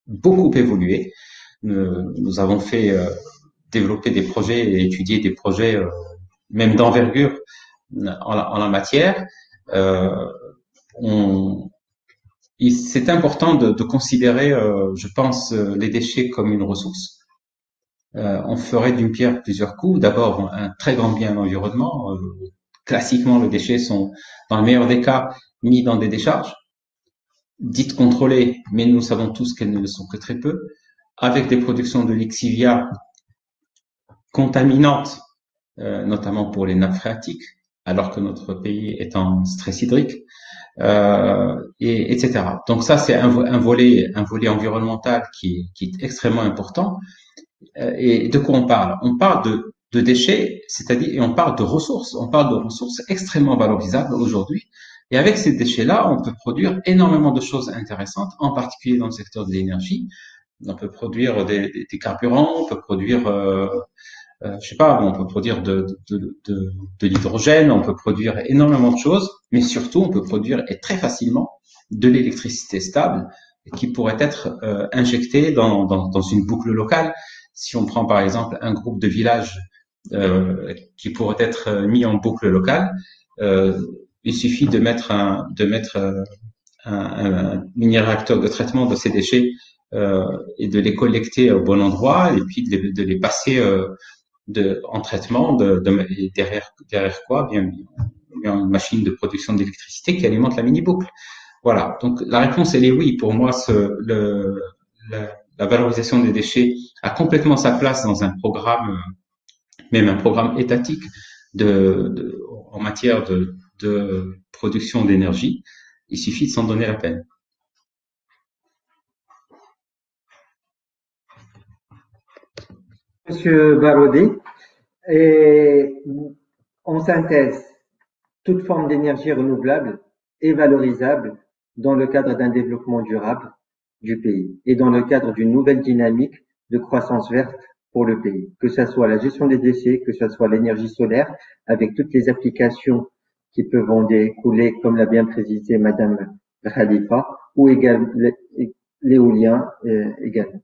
beaucoup évolué. Nous avons fait développer des projets et étudier des projets même d'envergure en la matière. C'est important de considérer, je pense, les déchets comme une ressource. On ferait d'une pierre plusieurs coups. D'abord, un très grand bien à l'environnement. Classiquement, les déchets sont, dans le meilleur des cas, mis dans des décharges, dites contrôlées, mais nous savons tous qu'elles ne le sont que très peu, avec des productions de lixivia contaminantes, notamment pour les nappes phréatiques, alors que notre pays est en stress hydrique, etc. Donc ça, c'est un volet environnemental qui est extrêmement important. Et de quoi on parle? On parle de déchets, c'est-à-dire, et on parle de ressources. On parle de ressources extrêmement valorisables aujourd'hui. Et avec ces déchets-là, on peut produire énormément de choses intéressantes, en particulier dans le secteur de l'énergie. On peut produire des carburants, on peut produire, je sais pas, on peut produire de l'hydrogène, on peut produire énormément de choses, mais surtout, on peut produire et très facilement de l'électricité stable qui pourrait être injectée dans une boucle locale. Si on prend par exemple un groupe de villages qui pourrait être mis en boucle locale, il suffit de mettre un mini-réacteur de traitement de ces déchets et de les collecter au bon endroit et puis de les passer en traitement derrière quoi bien une machine de production d'électricité qui alimente la mini-boucle. Voilà. Donc la réponse elle est oui. Pour moi, la valorisation des déchets a complètement sa place dans un programme, même un programme étatique en matière de production d'énergie. Il suffit de s'en donner la peine. Monsieur Barodé, et en synthèse, toute forme d'énergie renouvelable est valorisable dans le cadre d'un développement durable du pays et dans le cadre d'une nouvelle dynamique de croissance verte pour le pays, que ce soit la gestion des déchets, que ce soit l'énergie solaire, avec toutes les applications qui peuvent en découler, comme l'a bien précisé Madame Khalifa, ou également l'éolien également.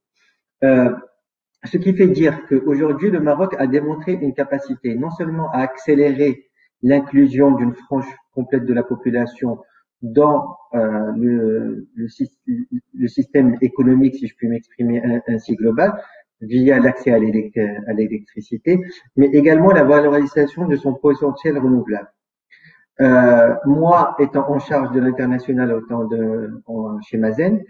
Ce qui fait dire qu'aujourd'hui, le Maroc a démontré une capacité non seulement à accélérer l'inclusion d'une frange complète de la population dans le système économique, si je puis m'exprimer ainsi global, via l'accès à l'électricité, mais également la valorisation de son potentiel renouvelable. Moi, étant en charge de l'international chez Mazen,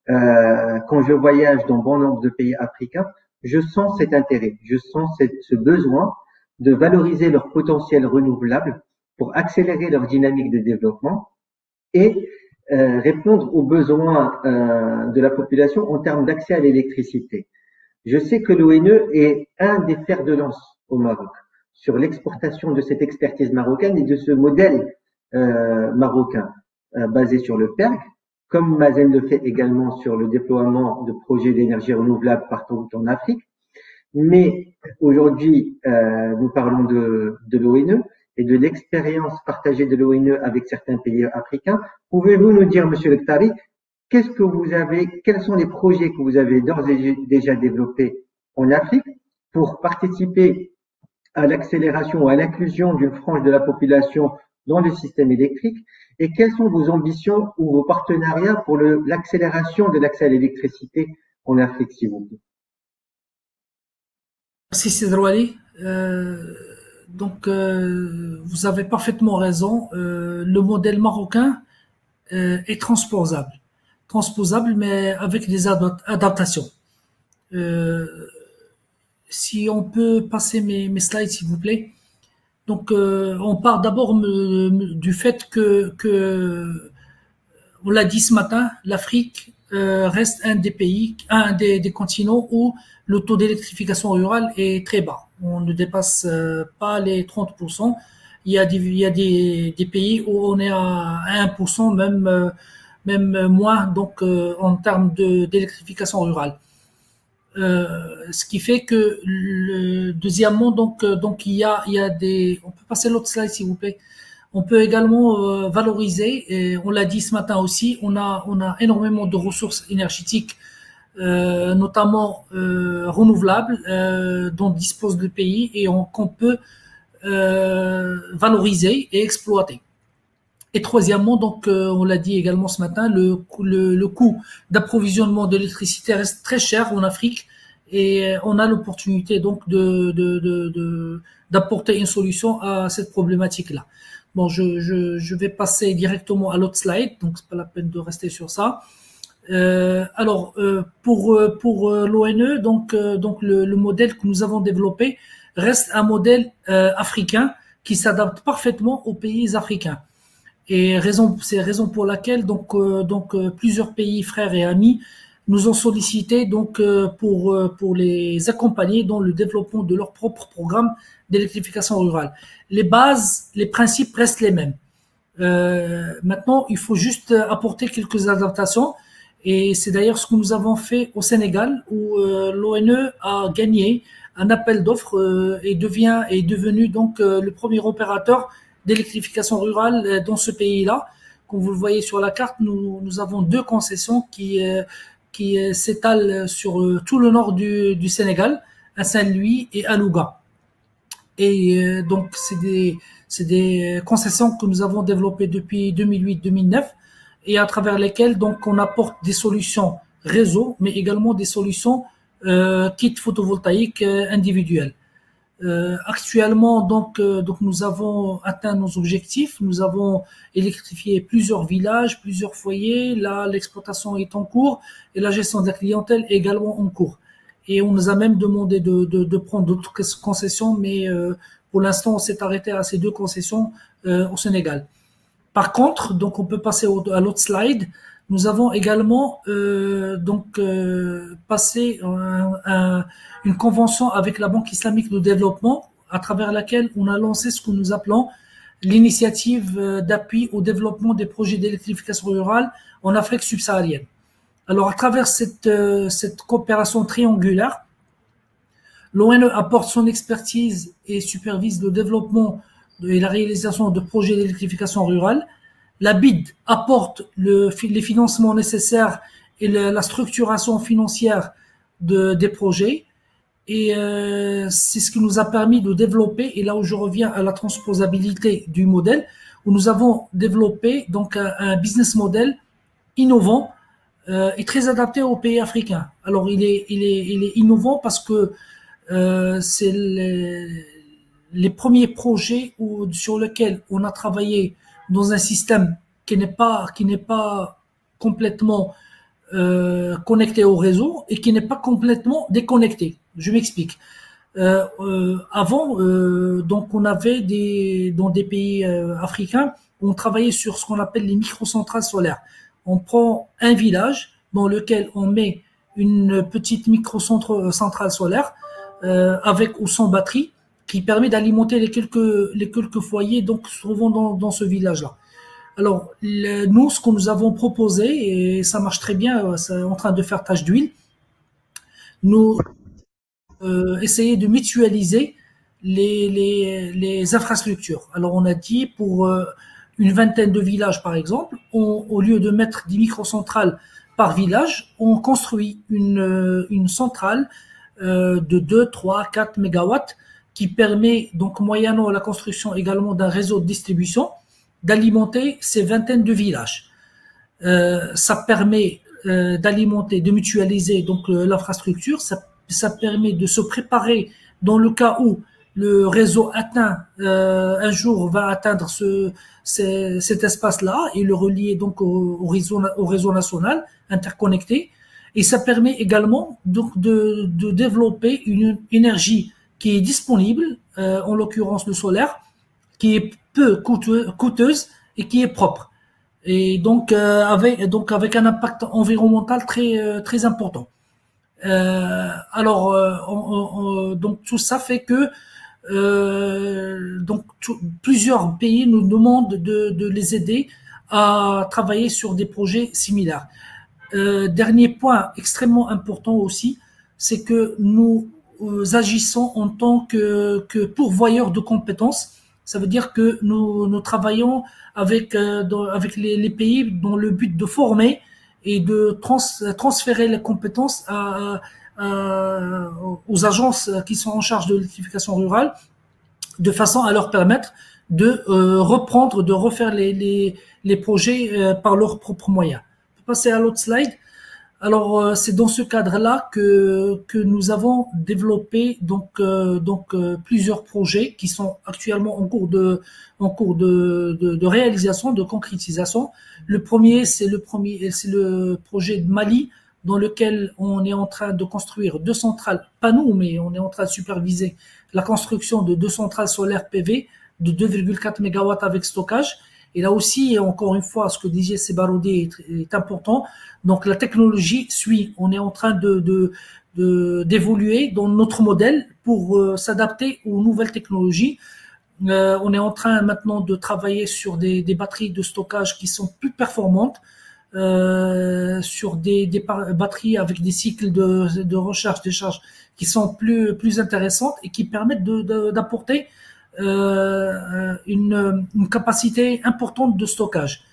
quand je voyage dans bon nombre de pays africains, je sens cet intérêt, je sens ce besoin de valoriser leur potentiel renouvelable pour accélérer leur dynamique de développement et répondre aux besoins de la population en termes d'accès à l'électricité. Je sais que l'ONE est un des fers de lance au Maroc sur l'exportation de cette expertise marocaine et de ce modèle marocain basé sur le PERG, comme Mazen le fait également sur le déploiement de projets d'énergie renouvelable partout en Afrique. Mais aujourd'hui, nous parlons de l'ONE et de l'expérience partagée de l'ONE avec certains pays africains. Pouvez-vous nous dire, Monsieur Le Tari, quels sont les projets que vous avez d'ores et déjà développés en Afrique pour participer à l'accélération ou à l'inclusion d'une frange de la population dans le système électrique et quelles sont vos ambitions ou vos partenariats pour l'accélération de l'accès à l'électricité en Afrique, s'il vous plaît? Merci Cédro Ali. Vous avez parfaitement raison. Le modèle marocain est transposable, mais avec des adaptations. Si on peut passer mes slides, s'il vous plaît. Donc, on part d'abord du fait que, on l'a dit ce matin, l'Afrique reste un des continents où le taux d'électrification rurale est très bas. On ne dépasse pas les 30%. Il y a des pays où on est à 1%, même moins, donc en termes d'électrification rurale. Ce qui fait que deuxièmement, donc il y a des. On peut passer l'autre slide, s'il vous plaît. On peut également valoriser, et on l'a dit ce matin aussi, on a énormément de ressources énergétiques, notamment renouvelables, dont dispose le pays et qu'on peut valoriser et exploiter. Et troisièmement, donc on l'a dit également ce matin, le coût d'approvisionnement de l'électricité reste très cher en Afrique et on a l'opportunité donc d'apporter une solution à cette problématique-là. Bon, je vais passer directement à l'autre slide, donc c'est pas la peine de rester sur ça. Pour l'ONE, donc le modèle que nous avons développé reste un modèle africain qui s'adapte parfaitement aux pays africains. Et c'est raison pour laquelle plusieurs pays frères et amis nous ont sollicité pour les accompagner dans le développement de leur propre programme d'électrification rurale. Les bases, les principes restent les mêmes. Maintenant, il faut juste apporter quelques adaptations et c'est d'ailleurs ce que nous avons fait au Sénégal où l'ONE a gagné un appel d'offres et est devenu donc le premier opérateur d'électrification rurale dans ce pays-là. Comme vous le voyez sur la carte, nous avons 2 concessions qui s'étalent sur tout le nord du Sénégal, à Saint-Louis et à Louga. Et donc c'est des concessions que nous avons développées depuis 2008-2009 et à travers lesquelles donc on apporte des solutions réseau, mais également des solutions kits photovoltaïques individuels. Actuellement, donc nous avons atteint nos objectifs. Nous avons électrifié plusieurs villages, plusieurs foyers. Là, l'exploitation est en cours et la gestion de la clientèle est également en cours. Et on nous a même demandé de prendre d'autres concessions, mais pour l'instant, on s'est arrêté à ces 2 concessions au Sénégal. Par contre, donc on peut passer à l'autre slide. Nous avons également passé une convention avec la Banque islamique de développement à travers laquelle on a lancé ce que nous appelons l'initiative d'appui au développement des projets d'électrification rurale en Afrique subsaharienne. Alors à travers cette coopération triangulaire, l'ONE apporte son expertise et supervise le développement et la réalisation de projets d'électrification rurale. La BID apporte les financements nécessaires et la structuration financière des projets. Et c'est ce qui nous a permis de développer, et là où je reviens à la transposabilité du modèle, où nous avons développé donc un business model innovant et très adapté aux pays africains. Alors il est innovant parce que c'est les premiers projets sur lesquels on a travaillé dans un système qui n'est pas complètement connecté au réseau et qui n'est pas complètement déconnecté. Je m'explique. Avant, donc on avait dans des pays africains, on travaillait sur ce qu'on appelle les microcentrales solaires. On prend un village dans lequel on met une petite microcentrale solaire avec ou sans batterie, qui permet d'alimenter les quelques foyers donc se trouvant dans ce village-là. Alors nous, ce que nous avons proposé, et ça marche très bien, c'est en train de faire tache d'huile, nous essayer de mutualiser les infrastructures. Alors on a dit pour une vingtaine de villages par exemple, au lieu de mettre 10 microcentrales par village, on construit une centrale de 2, 3, 4 mégawatts qui permet donc moyennant la construction également d'un réseau de distribution d'alimenter ces vingtaines de villages. Ça permet d'alimenter, de mutualiser donc l'infrastructure. Ça permet de se préparer dans le cas où le réseau un jour va atteindre cet espace-là et le relier donc au réseau national interconnecté. Et ça permet également donc de développer une énergie qui est disponible, en l'occurrence le solaire, qui est peu coûteuse et qui est propre. Et donc avec un impact environnemental très important. Donc tout ça fait que plusieurs pays nous demandent de les aider à travailler sur des projets similaires. Dernier point extrêmement important aussi, c'est que nous agissons en tant que pourvoyeurs de compétences. Ça veut dire que nous travaillons avec les pays dans le but de former et de transférer les compétences aux agences qui sont en charge de l'électrification rurale, de façon à leur permettre de reprendre, de refaire les projets par leurs propres moyens. On peut passer à l'autre slide. Alors c'est dans ce cadre-là que nous avons développé plusieurs projets qui sont actuellement en cours de réalisation, de concrétisation. Le premier c'est le projet de Mali, dans lequel on est en train de construire 2 centrales, pas nous, mais on est en train de superviser la construction de 2 centrales solaires PV de 2,4 MW avec stockage. Et là aussi, encore une fois, ce que disait Sebaroudi est important. Donc la technologie suit. On est en train d'évoluer dans notre modèle pour s'adapter aux nouvelles technologies. On est en train maintenant de travailler sur des batteries de stockage qui sont plus performantes, sur des batteries avec des cycles de recharge-décharge qui sont plus intéressantes et qui permettent d'apporter une capacité importante de stockage.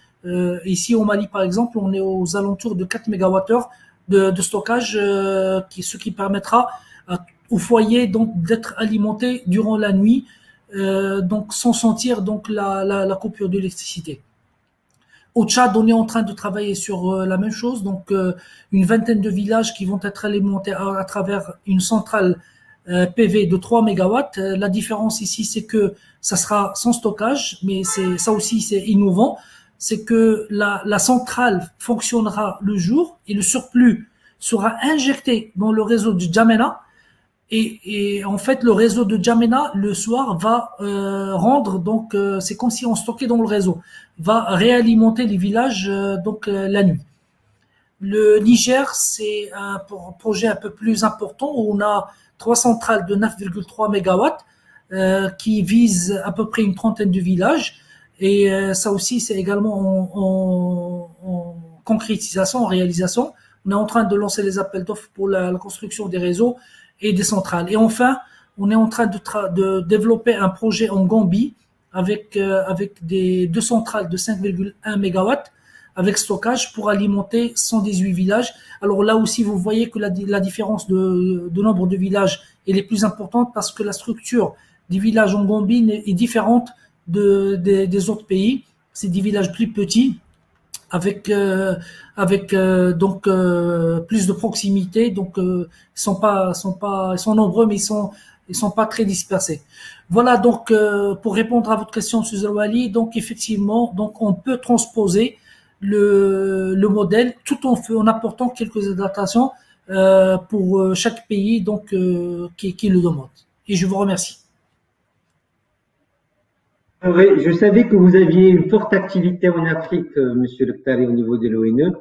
Ici au Mali par exemple, on est aux alentours de 4 MWh de stockage, ce qui permettra au foyer donc d'être alimenté durant la nuit, donc sans sentir donc la coupure d'électricité. Au Tchad, on est en train de travailler sur la même chose, donc une vingtaine de villages qui vont être alimentés à travers une centrale PV de 3 MW. La différence ici, c'est que ça sera sans stockage, mais ça aussi c'est innovant. C'est que la centrale fonctionnera le jour et le surplus sera injecté dans le réseau de Djamena. Et en fait, le réseau de Djamena, le soir, va rendre, donc c'est comme si on stockait dans le réseau, va réalimenter les villages la nuit. Le Niger, c'est un projet un peu plus important où on a 3 centrales de 9,3 MW qui visent à peu près une trentaine de villages. Et ça aussi, c'est également en concrétisation, en réalisation. On est en train de lancer les appels d'offres pour la construction des réseaux et des centrales. Et enfin, on est en train de développer un projet en Gambie avec 2 centrales de 5,1 MW avec stockage pour alimenter 118 villages. Alors là aussi, vous voyez que la différence de nombre de villages est plus importante parce que la structure des villages en Gambie est différente des autres pays. C'est des villages plus petits avec plus de proximité, donc ils sont nombreux, mais ils sont pas très dispersés. Voilà, donc pour répondre à votre question, M. Zerouali, donc effectivement, donc on peut transposer le modèle tout en apportant quelques adaptations pour chaque pays donc qui le demande. Et je vous remercie. Oui, je savais que vous aviez une forte activité en Afrique, Monsieur Lectari, au niveau de l'ONE,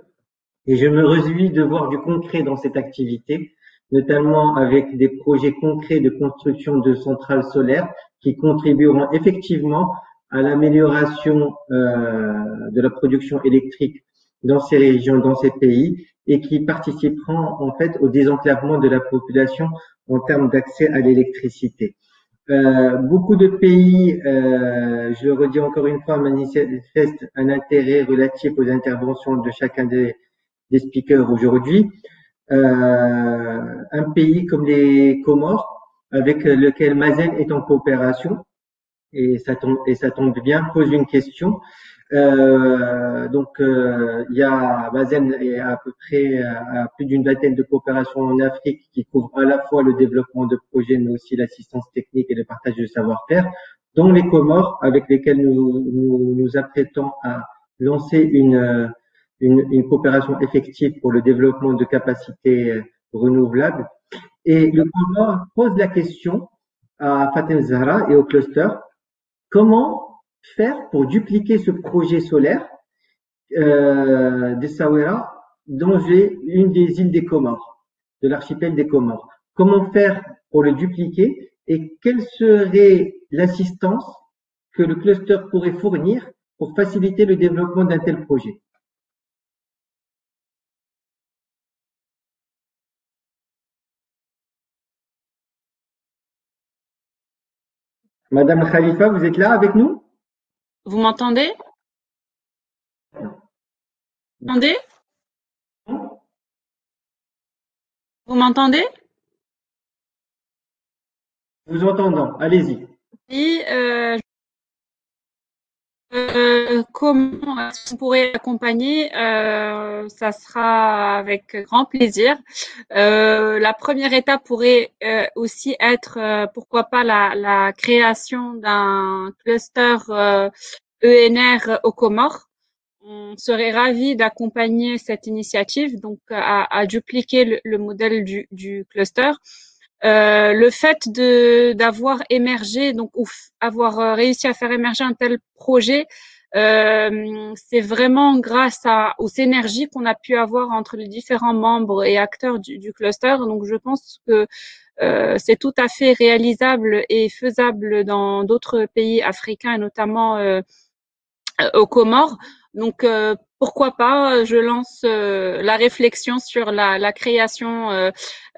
et je me réjouis de voir du concret dans cette activité, notamment avec des projets concrets de construction de centrales solaires qui contribueront effectivement à l'amélioration de la production électrique dans ces régions, dans ces pays, et qui participeront en fait au désenclavement de la population en termes d'accès à l'électricité. Beaucoup de pays, je le redis encore une fois, manifestent un intérêt relatif aux interventions de chacun des speakers aujourd'hui. Un pays comme les Comores, avec lequel Mazen est en coopération, ça tombe bien, pose une question. Il y a Bazen et à peu près à plus d'une vingtaine de coopérations en Afrique qui couvrent à la fois le développement de projets, mais aussi l'assistance technique et le partage de savoir-faire, dont les Comores, avec lesquels nous apprêtons à lancer une coopération effective pour le développement de capacités renouvelables. Et le Comore pose la question à Fatem Zahra et au cluster, comment faire pour dupliquer ce projet solaire d'Essaouira dans une des îles des Comores, de l'archipel des Comores. Comment faire pour le dupliquer et quelle serait l'assistance que le cluster pourrait fournir pour faciliter le développement d'un tel projet? Madame Khalifa, vous êtes là avec nous? Vous m'entendez? Vous m'entendez? Vous entendons, allez-y. Oui, comment est-ce qu'on pourrait accompagner? Ça sera avec grand plaisir. La première étape pourrait aussi être, pourquoi pas, la création d'un cluster ENR aux Comores. On serait ravis d'accompagner cette initiative, donc à dupliquer le modèle du cluster. Le fait d'avoir émergé, donc ou avoir réussi à faire émerger un tel projet, c'est vraiment grâce aux synergies qu'on a pu avoir entre les différents membres et acteurs du cluster. Donc je pense que c'est tout à fait réalisable et faisable dans d'autres pays africains et notamment aux Comores. Donc pourquoi pas, je lance la réflexion sur la création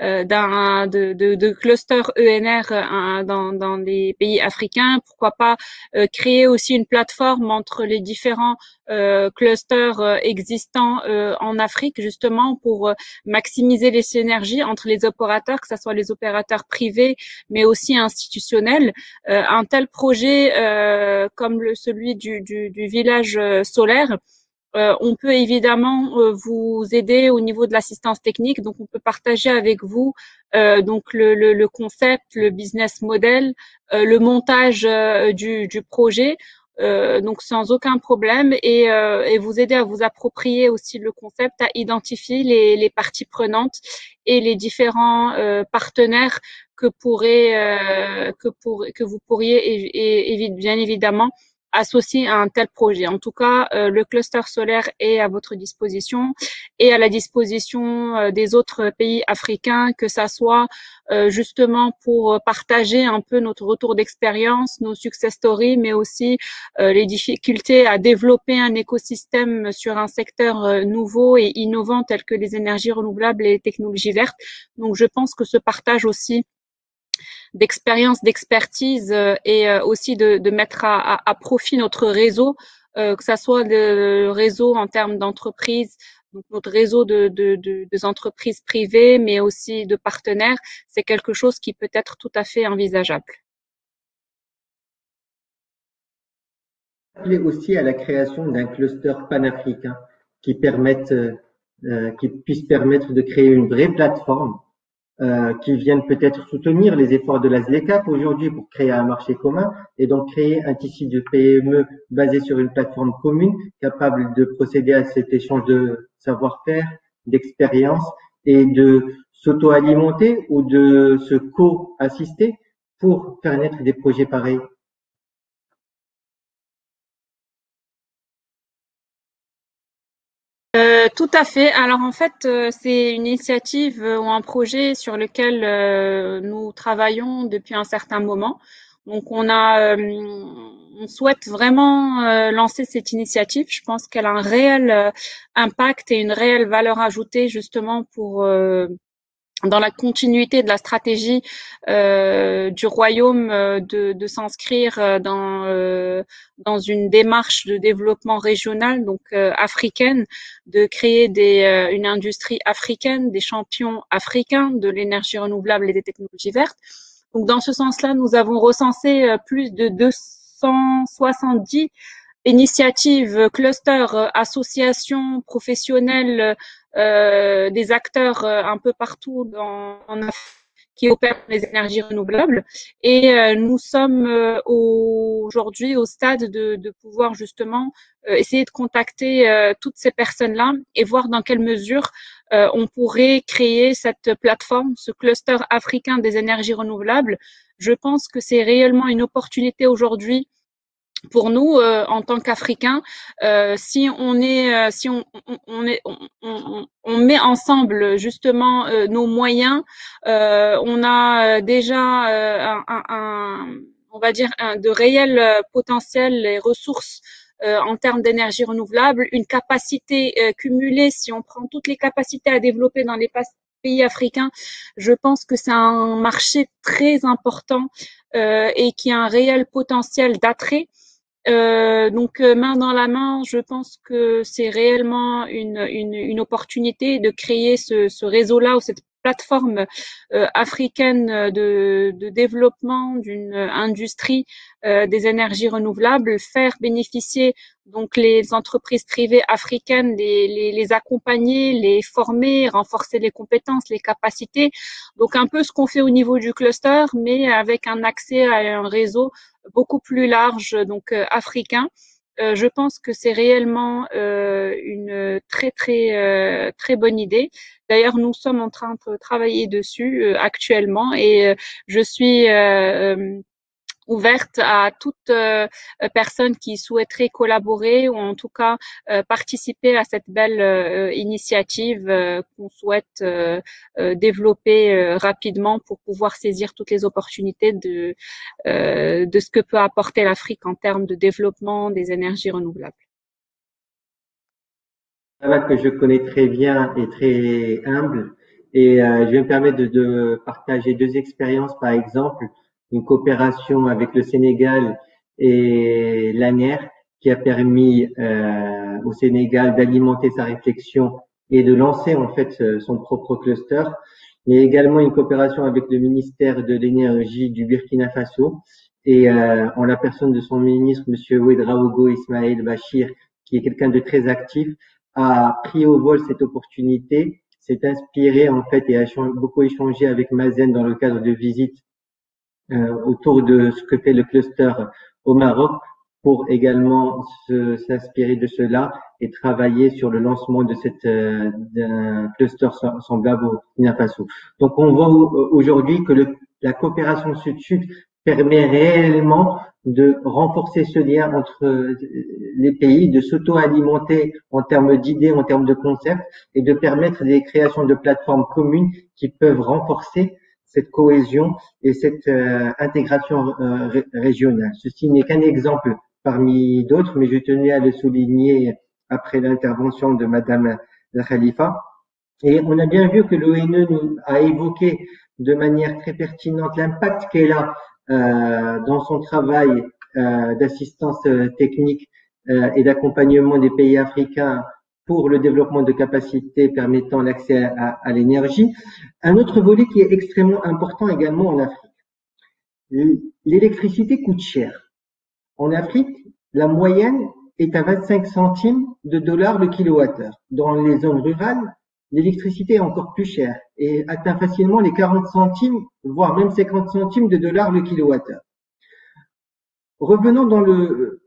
de clusters ENR dans les pays africains. Pourquoi pas créer aussi une plateforme entre les différents clusters existants en Afrique, justement pour maximiser les synergies entre les opérateurs, que ce soit les opérateurs privés, mais aussi institutionnels. Un tel projet comme celui du village solaire, on peut évidemment vous aider au niveau de l'assistance technique. Donc, on peut partager avec vous donc le concept, le business model, le montage du projet. Donc sans aucun problème et vous aider à vous approprier aussi le concept, à identifier les parties prenantes et les différents partenaires que vous pourriez bien évidemment associer à un tel projet. En tout cas, le cluster solaire est à votre disposition et à la disposition des autres pays africains, que ça soit justement pour partager un peu notre retour d'expérience, nos success stories, mais aussi les difficultés à développer un écosystème sur un secteur nouveau et innovant tel que les énergies renouvelables et les technologies vertes. Donc, je pense que ce partage aussi d'expérience, d'expertise et aussi de mettre à profit notre réseau, que ça soit le réseau en termes d'entreprises, donc notre réseau des entreprises privées, mais aussi de partenaires, c'est quelque chose qui peut être tout à fait envisageable. Aussi à la création d'un cluster panafricain qui puisse permettre de créer une vraie plateforme qui viennent peut-être soutenir les efforts de la ZLECAf aujourd'hui pour créer un marché commun et donc créer un tissu de PME basé sur une plateforme commune capable de procéder à cet échange de savoir-faire, d'expérience et de s'auto-alimenter ou de se co-assister pour faire naître des projets pareils. Tout à fait. Alors en fait, c'est une initiative ou un projet sur lequel nous travaillons depuis un certain moment. Donc on souhaite vraiment lancer cette initiative. Je pense qu'elle a un réel impact et une réelle valeur ajoutée justement pour dans la continuité de la stratégie du royaume de s'inscrire dans une démarche de développement régional, donc africaine, de créer une industrie africaine, des champions africains de l'énergie renouvelable et des technologies vertes. Donc, dans ce sens-là, nous avons recensé plus de 270 initiatives, clusters, associations professionnelles, des acteurs un peu partout en Afrique qui opèrent les énergies renouvelables. Et nous sommes aujourd'hui au stade de pouvoir justement essayer de contacter toutes ces personnes-là et voir dans quelle mesure on pourrait créer cette plateforme, ce cluster africain des énergies renouvelables. Je pense que c'est réellement une opportunité aujourd'hui pour nous en tant qu'Africains, si on met ensemble justement nos moyens, on a déjà on va dire de réels potentiels et ressources en termes d'énergie renouvelable, une capacité cumulée. Si on prend toutes les capacités à développer dans les pays africains, je pense que c'est un marché très important et qui a un réel potentiel d'attrait. Donc main dans la main, je pense que c'est réellement une opportunité de créer ce réseau-là ou cette plateforme africaine de développement d'une industrie des énergies renouvelables, faire bénéficier donc les entreprises privées africaines, les accompagner, les former, renforcer les compétences, les capacités. Donc un peu ce qu'on fait au niveau du cluster, mais avec un accès à un réseau beaucoup plus large, donc africain. Je pense que c'est réellement une très bonne idée. D'ailleurs, nous sommes en train de travailler dessus actuellement et je suis ouverte à toute personne qui souhaiterait collaborer ou en tout cas participer à cette belle initiative qu'on souhaite développer rapidement pour pouvoir saisir toutes les opportunités de ce que peut apporter l'Afrique en termes de développement des énergies renouvelables. Que je connais très bien et très humble, et je vais me permettre de partager deux expériences, par exemple une coopération avec le Sénégal et l'ANER qui a permis au Sénégal d'alimenter sa réflexion et de lancer en fait son propre cluster, mais également une coopération avec le ministère de l'énergie du Burkina Faso et en la personne de son ministre, Monsieur Ouedraogo Ismaël Bachir, qui est quelqu'un de très actif, a pris au vol cette opportunité, s'est inspiré en fait et a beaucoup échangé avec Mazen dans le cadre de visites autour de ce que fait le cluster au Maroc pour également s'inspirer de cela et travailler sur le lancement de d'un cluster semblable au Burkina Faso. Donc on voit aujourd'hui que la coopération sud-sud permet réellement de renforcer ce lien entre les pays, de s'auto-alimenter en termes d'idées, en termes de concepts et de permettre des créations de plateformes communes qui peuvent renforcer cette cohésion et cette intégration régionale. Ceci n'est qu'un exemple parmi d'autres, mais je tenais à le souligner après l'intervention de Madame la Khalifa. Et on a bien vu que l'ONE nous a évoqué de manière très pertinente l'impact qu'elle a dans son travail d'assistance technique et d'accompagnement des pays africains pour le développement de capacités permettant l'accès à l'énergie. Un autre volet qui est extrêmement important également en Afrique. L'électricité coûte cher. En Afrique, la moyenne est à 25 centimes de dollars le kilowattheure. Dans les zones rurales, l'électricité est encore plus chère et atteint facilement les 40 centimes, voire même 50 centimes de dollars le kilowattheure. Revenons dans le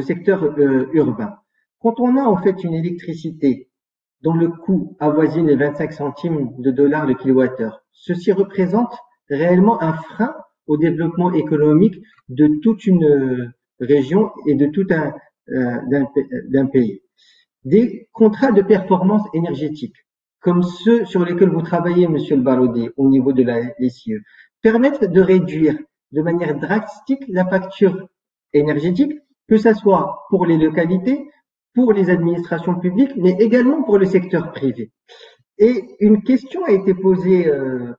secteur urbain. Quand on a en fait une électricité dont le coût avoisine les 25 centimes de dollars le kilowattheure, ceci représente réellement un frein au développement économique de toute une région et de tout d'un pays. Des contrats de performance énergétique, comme ceux sur lesquels vous travaillez, Monsieur le Barodé, au niveau de la LCE, permettent de réduire de manière drastique la facture énergétique, que ce soit pour les localités, pour les administrations publiques, mais également pour le secteur privé. Et une question a été posée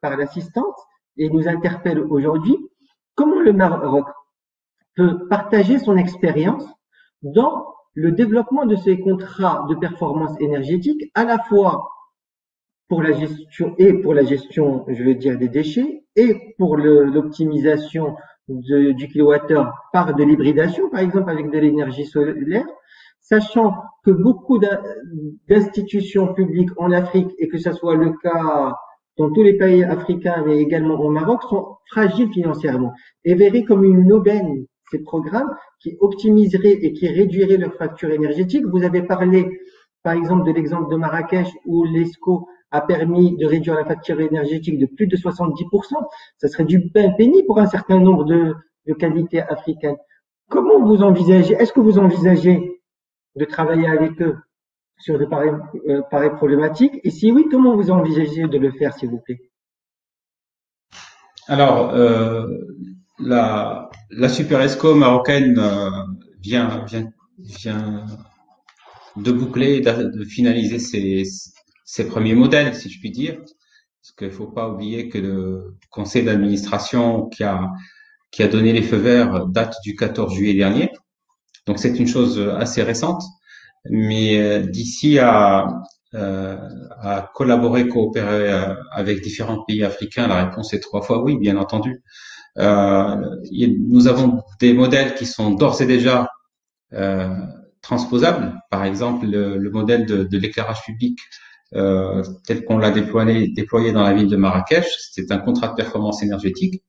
par l'assistante et nous interpelle aujourd'hui. Comment le Maroc peut partager son expérience dans le développement de ces contrats de performance énergétique, à la fois pour la gestion, je veux dire, des déchets et pour l'optimisation du kilowattheure par de l'hybridation, par exemple avec de l'énergie solaire, sachant que beaucoup d'institutions publiques en Afrique, et que ce soit le cas dans tous les pays africains, mais également au Maroc, sont fragiles financièrement et verraient comme une aubaine ces programmes qui optimiseraient et qui réduiraient leur facture énergétique. Vous avez parlé, par exemple, de l'exemple de Marrakech où l'ESCO a permis de réduire la facture énergétique de plus de 70%. Ça serait du pain béni pour un certain nombre de localités africaines. Comment vous envisagez, est-ce que vous envisagez de travailler avec eux sur de pareilles problématiques? Et si oui, comment vous envisagez de le faire, s'il vous plaît? Alors, la Super ESCO marocaine vient de boucler, de finaliser ses premiers modèles, si je puis dire. Parce qu'il faut pas oublier que le conseil d'administration qui a donné les feux verts date du 14 juillet dernier. Donc c'est une chose assez récente. Mais d'ici à collaborer, coopérer avec différents pays africains, la réponse est 3 fois oui, bien entendu. Nous avons des modèles qui sont d'ores et déjà transposables. Par exemple, le modèle de l'éclairage public tel qu'on l'a déployé dans la ville de Marrakech, c'est un contrat de performance énergétique,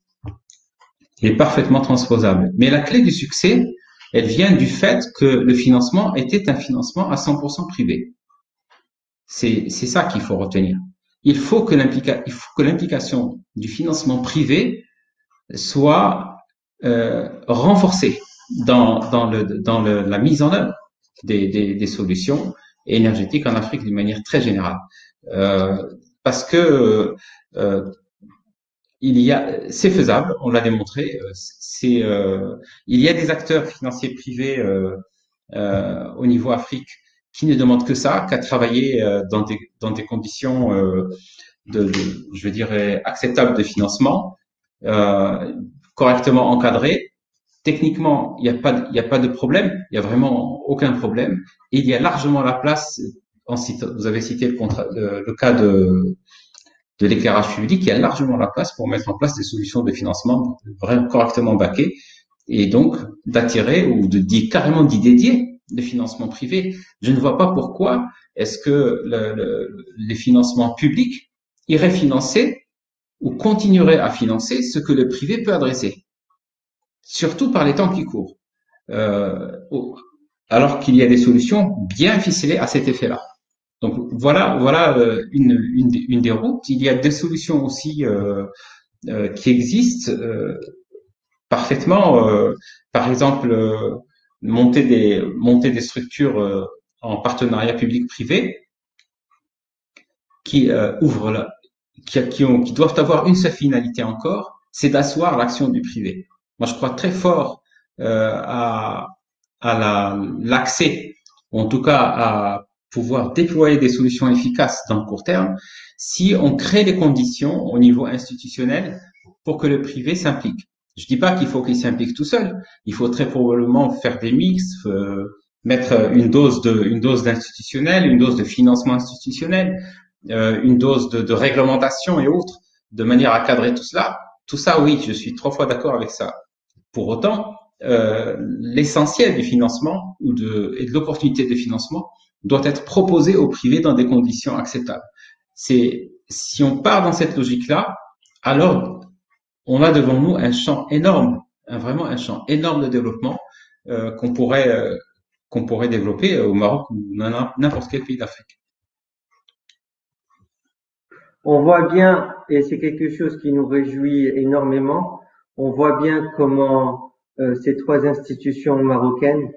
il est parfaitement transposable. Mais la clé du succès, elle vient du fait que le financement était un financement à 100% privé. C'est ça qu'il faut retenir. Il faut que l'implication du financement privé soit renforcée dans la mise en œuvre des solutions énergétiques en Afrique d'une manière très générale. Parce que c'est faisable, on l'a démontré. Il y a des acteurs financiers privés au niveau Afrique qui ne demandent que ça, qu'à travailler dans des conditions je dirais acceptables de financement, correctement encadrées. Techniquement, il n'y a pas de problème, il y a vraiment aucun problème. Et il y a largement la place. Vous avez cité le cas de l'éclairage public, il y a largement la place pour mettre en place des solutions de financement vraiment correctement baquées et donc d'attirer ou carrément d'y dédier des financements privés. Je ne vois pas pourquoi est-ce que les financements publics iraient financer ou continueraient à financer ce que le privé peut adresser, surtout par les temps qui courent, alors qu'il y a des solutions bien ficelées à cet effet-là. Donc voilà une des routes. Il y a des solutions aussi qui existent parfaitement. Par exemple, monter des structures en partenariat public-privé qui qui doivent avoir une seule finalité encore, c'est d'asseoir l'action du privé. Moi, je crois très fort à l'accès, ou en tout cas à pouvoir déployer des solutions efficaces dans le court terme, si on crée les conditions au niveau institutionnel pour que le privé s'implique. Je dis pas qu'il faut qu'il s'implique tout seul. Il faut très probablement faire des mix, mettre une dose d'institutionnel, une dose de financement institutionnel, une dose de réglementation et autres, de manière à cadrer tout cela. Tout ça, oui, je suis 3 fois d'accord avec ça. Pour autant, l'essentiel du financement et de l'opportunité de financement doit être proposé au privé dans des conditions acceptables. Si on part dans cette logique-là, alors on a devant nous un champ énorme, vraiment un champ énorme de développement qu'on pourrait développer au Maroc ou dans n'importe quel pays d'Afrique. On voit bien, et c'est quelque chose qui nous réjouit énormément, on voit bien comment ces 3 institutions marocaines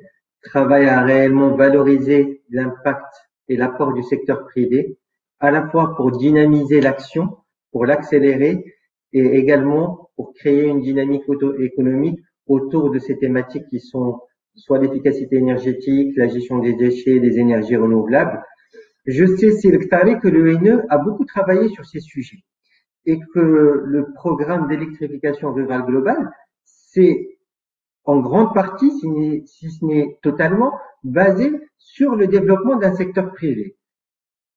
travaillent à réellement valoriser l'impact et l'apport du secteur privé, à la fois pour dynamiser l'action, pour l'accélérer, et également pour créer une dynamique économique autour de ces thématiques qui sont soit l'efficacité énergétique, la gestion des déchets, des énergies renouvelables. Je sais, Cédric Taré, que l'ENE a beaucoup travaillé sur ces sujets et que le programme d'électrification rurale globale, c'est en grande partie, si ce n'est totalement, basé sur le développement d'un secteur privé.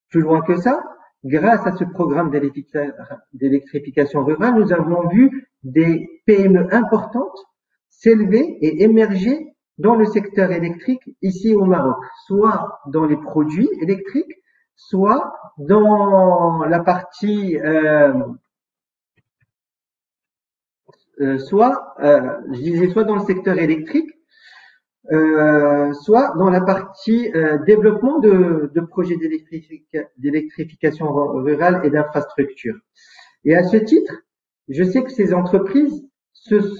Plus loin que ça, grâce à ce programme d'électrification rurale, nous avons vu des PME importantes s'élever et émerger dans le secteur électrique ici au Maroc, soit dans les produits électriques, soit dans la partie, soit dans le secteur électrique, soit dans la partie développement de projets d'électrification rurale et d'infrastructures. Et à ce titre, je sais que ces entreprises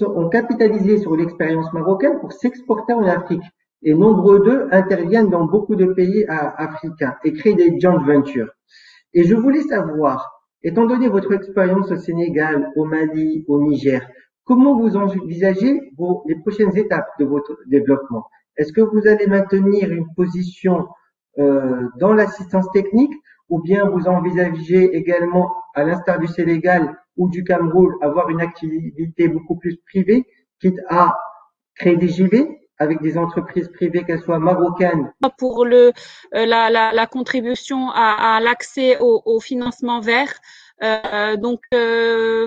ont capitalisé sur l'expérience marocaine pour s'exporter en Afrique. Et nombreux d'eux interviennent dans beaucoup de pays africains et créent des joint ventures. Et je voulais savoir, étant donné votre expérience au Sénégal, au Mali, au Niger, comment vous envisagez les prochaines étapes de votre développement? Est-ce que vous allez maintenir une position dans l'assistance technique ou bien vous envisagez également, à l'instar du Sénégal ou du Cameroun, avoir une activité beaucoup plus privée, quitte à créer des JV avec des entreprises privées, qu'elles soient marocaines? Pour la contribution à l'accès au financement vert.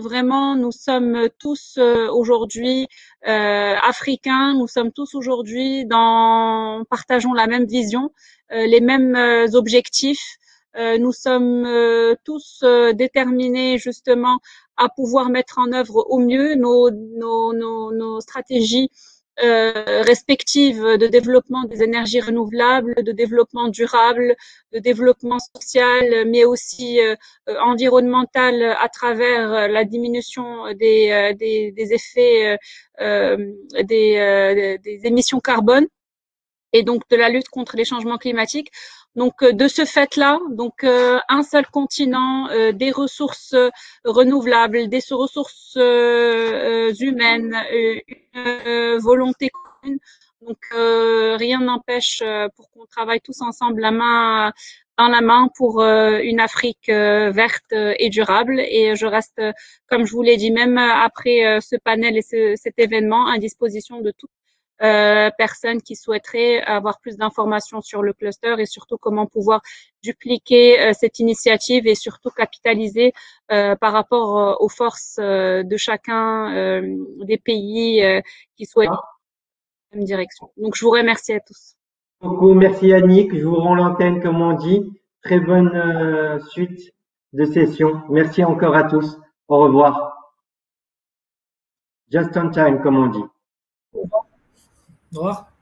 Vraiment, nous sommes tous aujourd'hui africains, nous sommes tous aujourd'hui partageons la même vision, les mêmes objectifs. Nous sommes tous déterminés justement à pouvoir mettre en œuvre au mieux nos stratégies respectives de développement des énergies renouvelables, de développement durable, de développement social, mais aussi environnemental à travers la diminution des effets des émissions carbone et donc de la lutte contre les changements climatiques. Donc de ce fait-là, un seul continent, des ressources renouvelables, des ressources humaines, une volonté commune. Donc rien n'empêche pour qu'on travaille tous ensemble la main dans la main pour une Afrique verte et durable. Et je reste, comme je vous l'ai dit, même après ce panel et cet événement, à disposition de toutes personnes qui souhaiteraient avoir plus d'informations sur le cluster et surtout comment pouvoir dupliquer cette initiative et surtout capitaliser par rapport aux forces de chacun des pays qui souhaitent la même direction. Donc, je vous remercie à tous. Beaucoup, merci Yannick. Je vous rends l'antenne comme on dit. Très bonne suite de session. Merci encore à tous. Au revoir. Just on time comme on dit. Au revoir.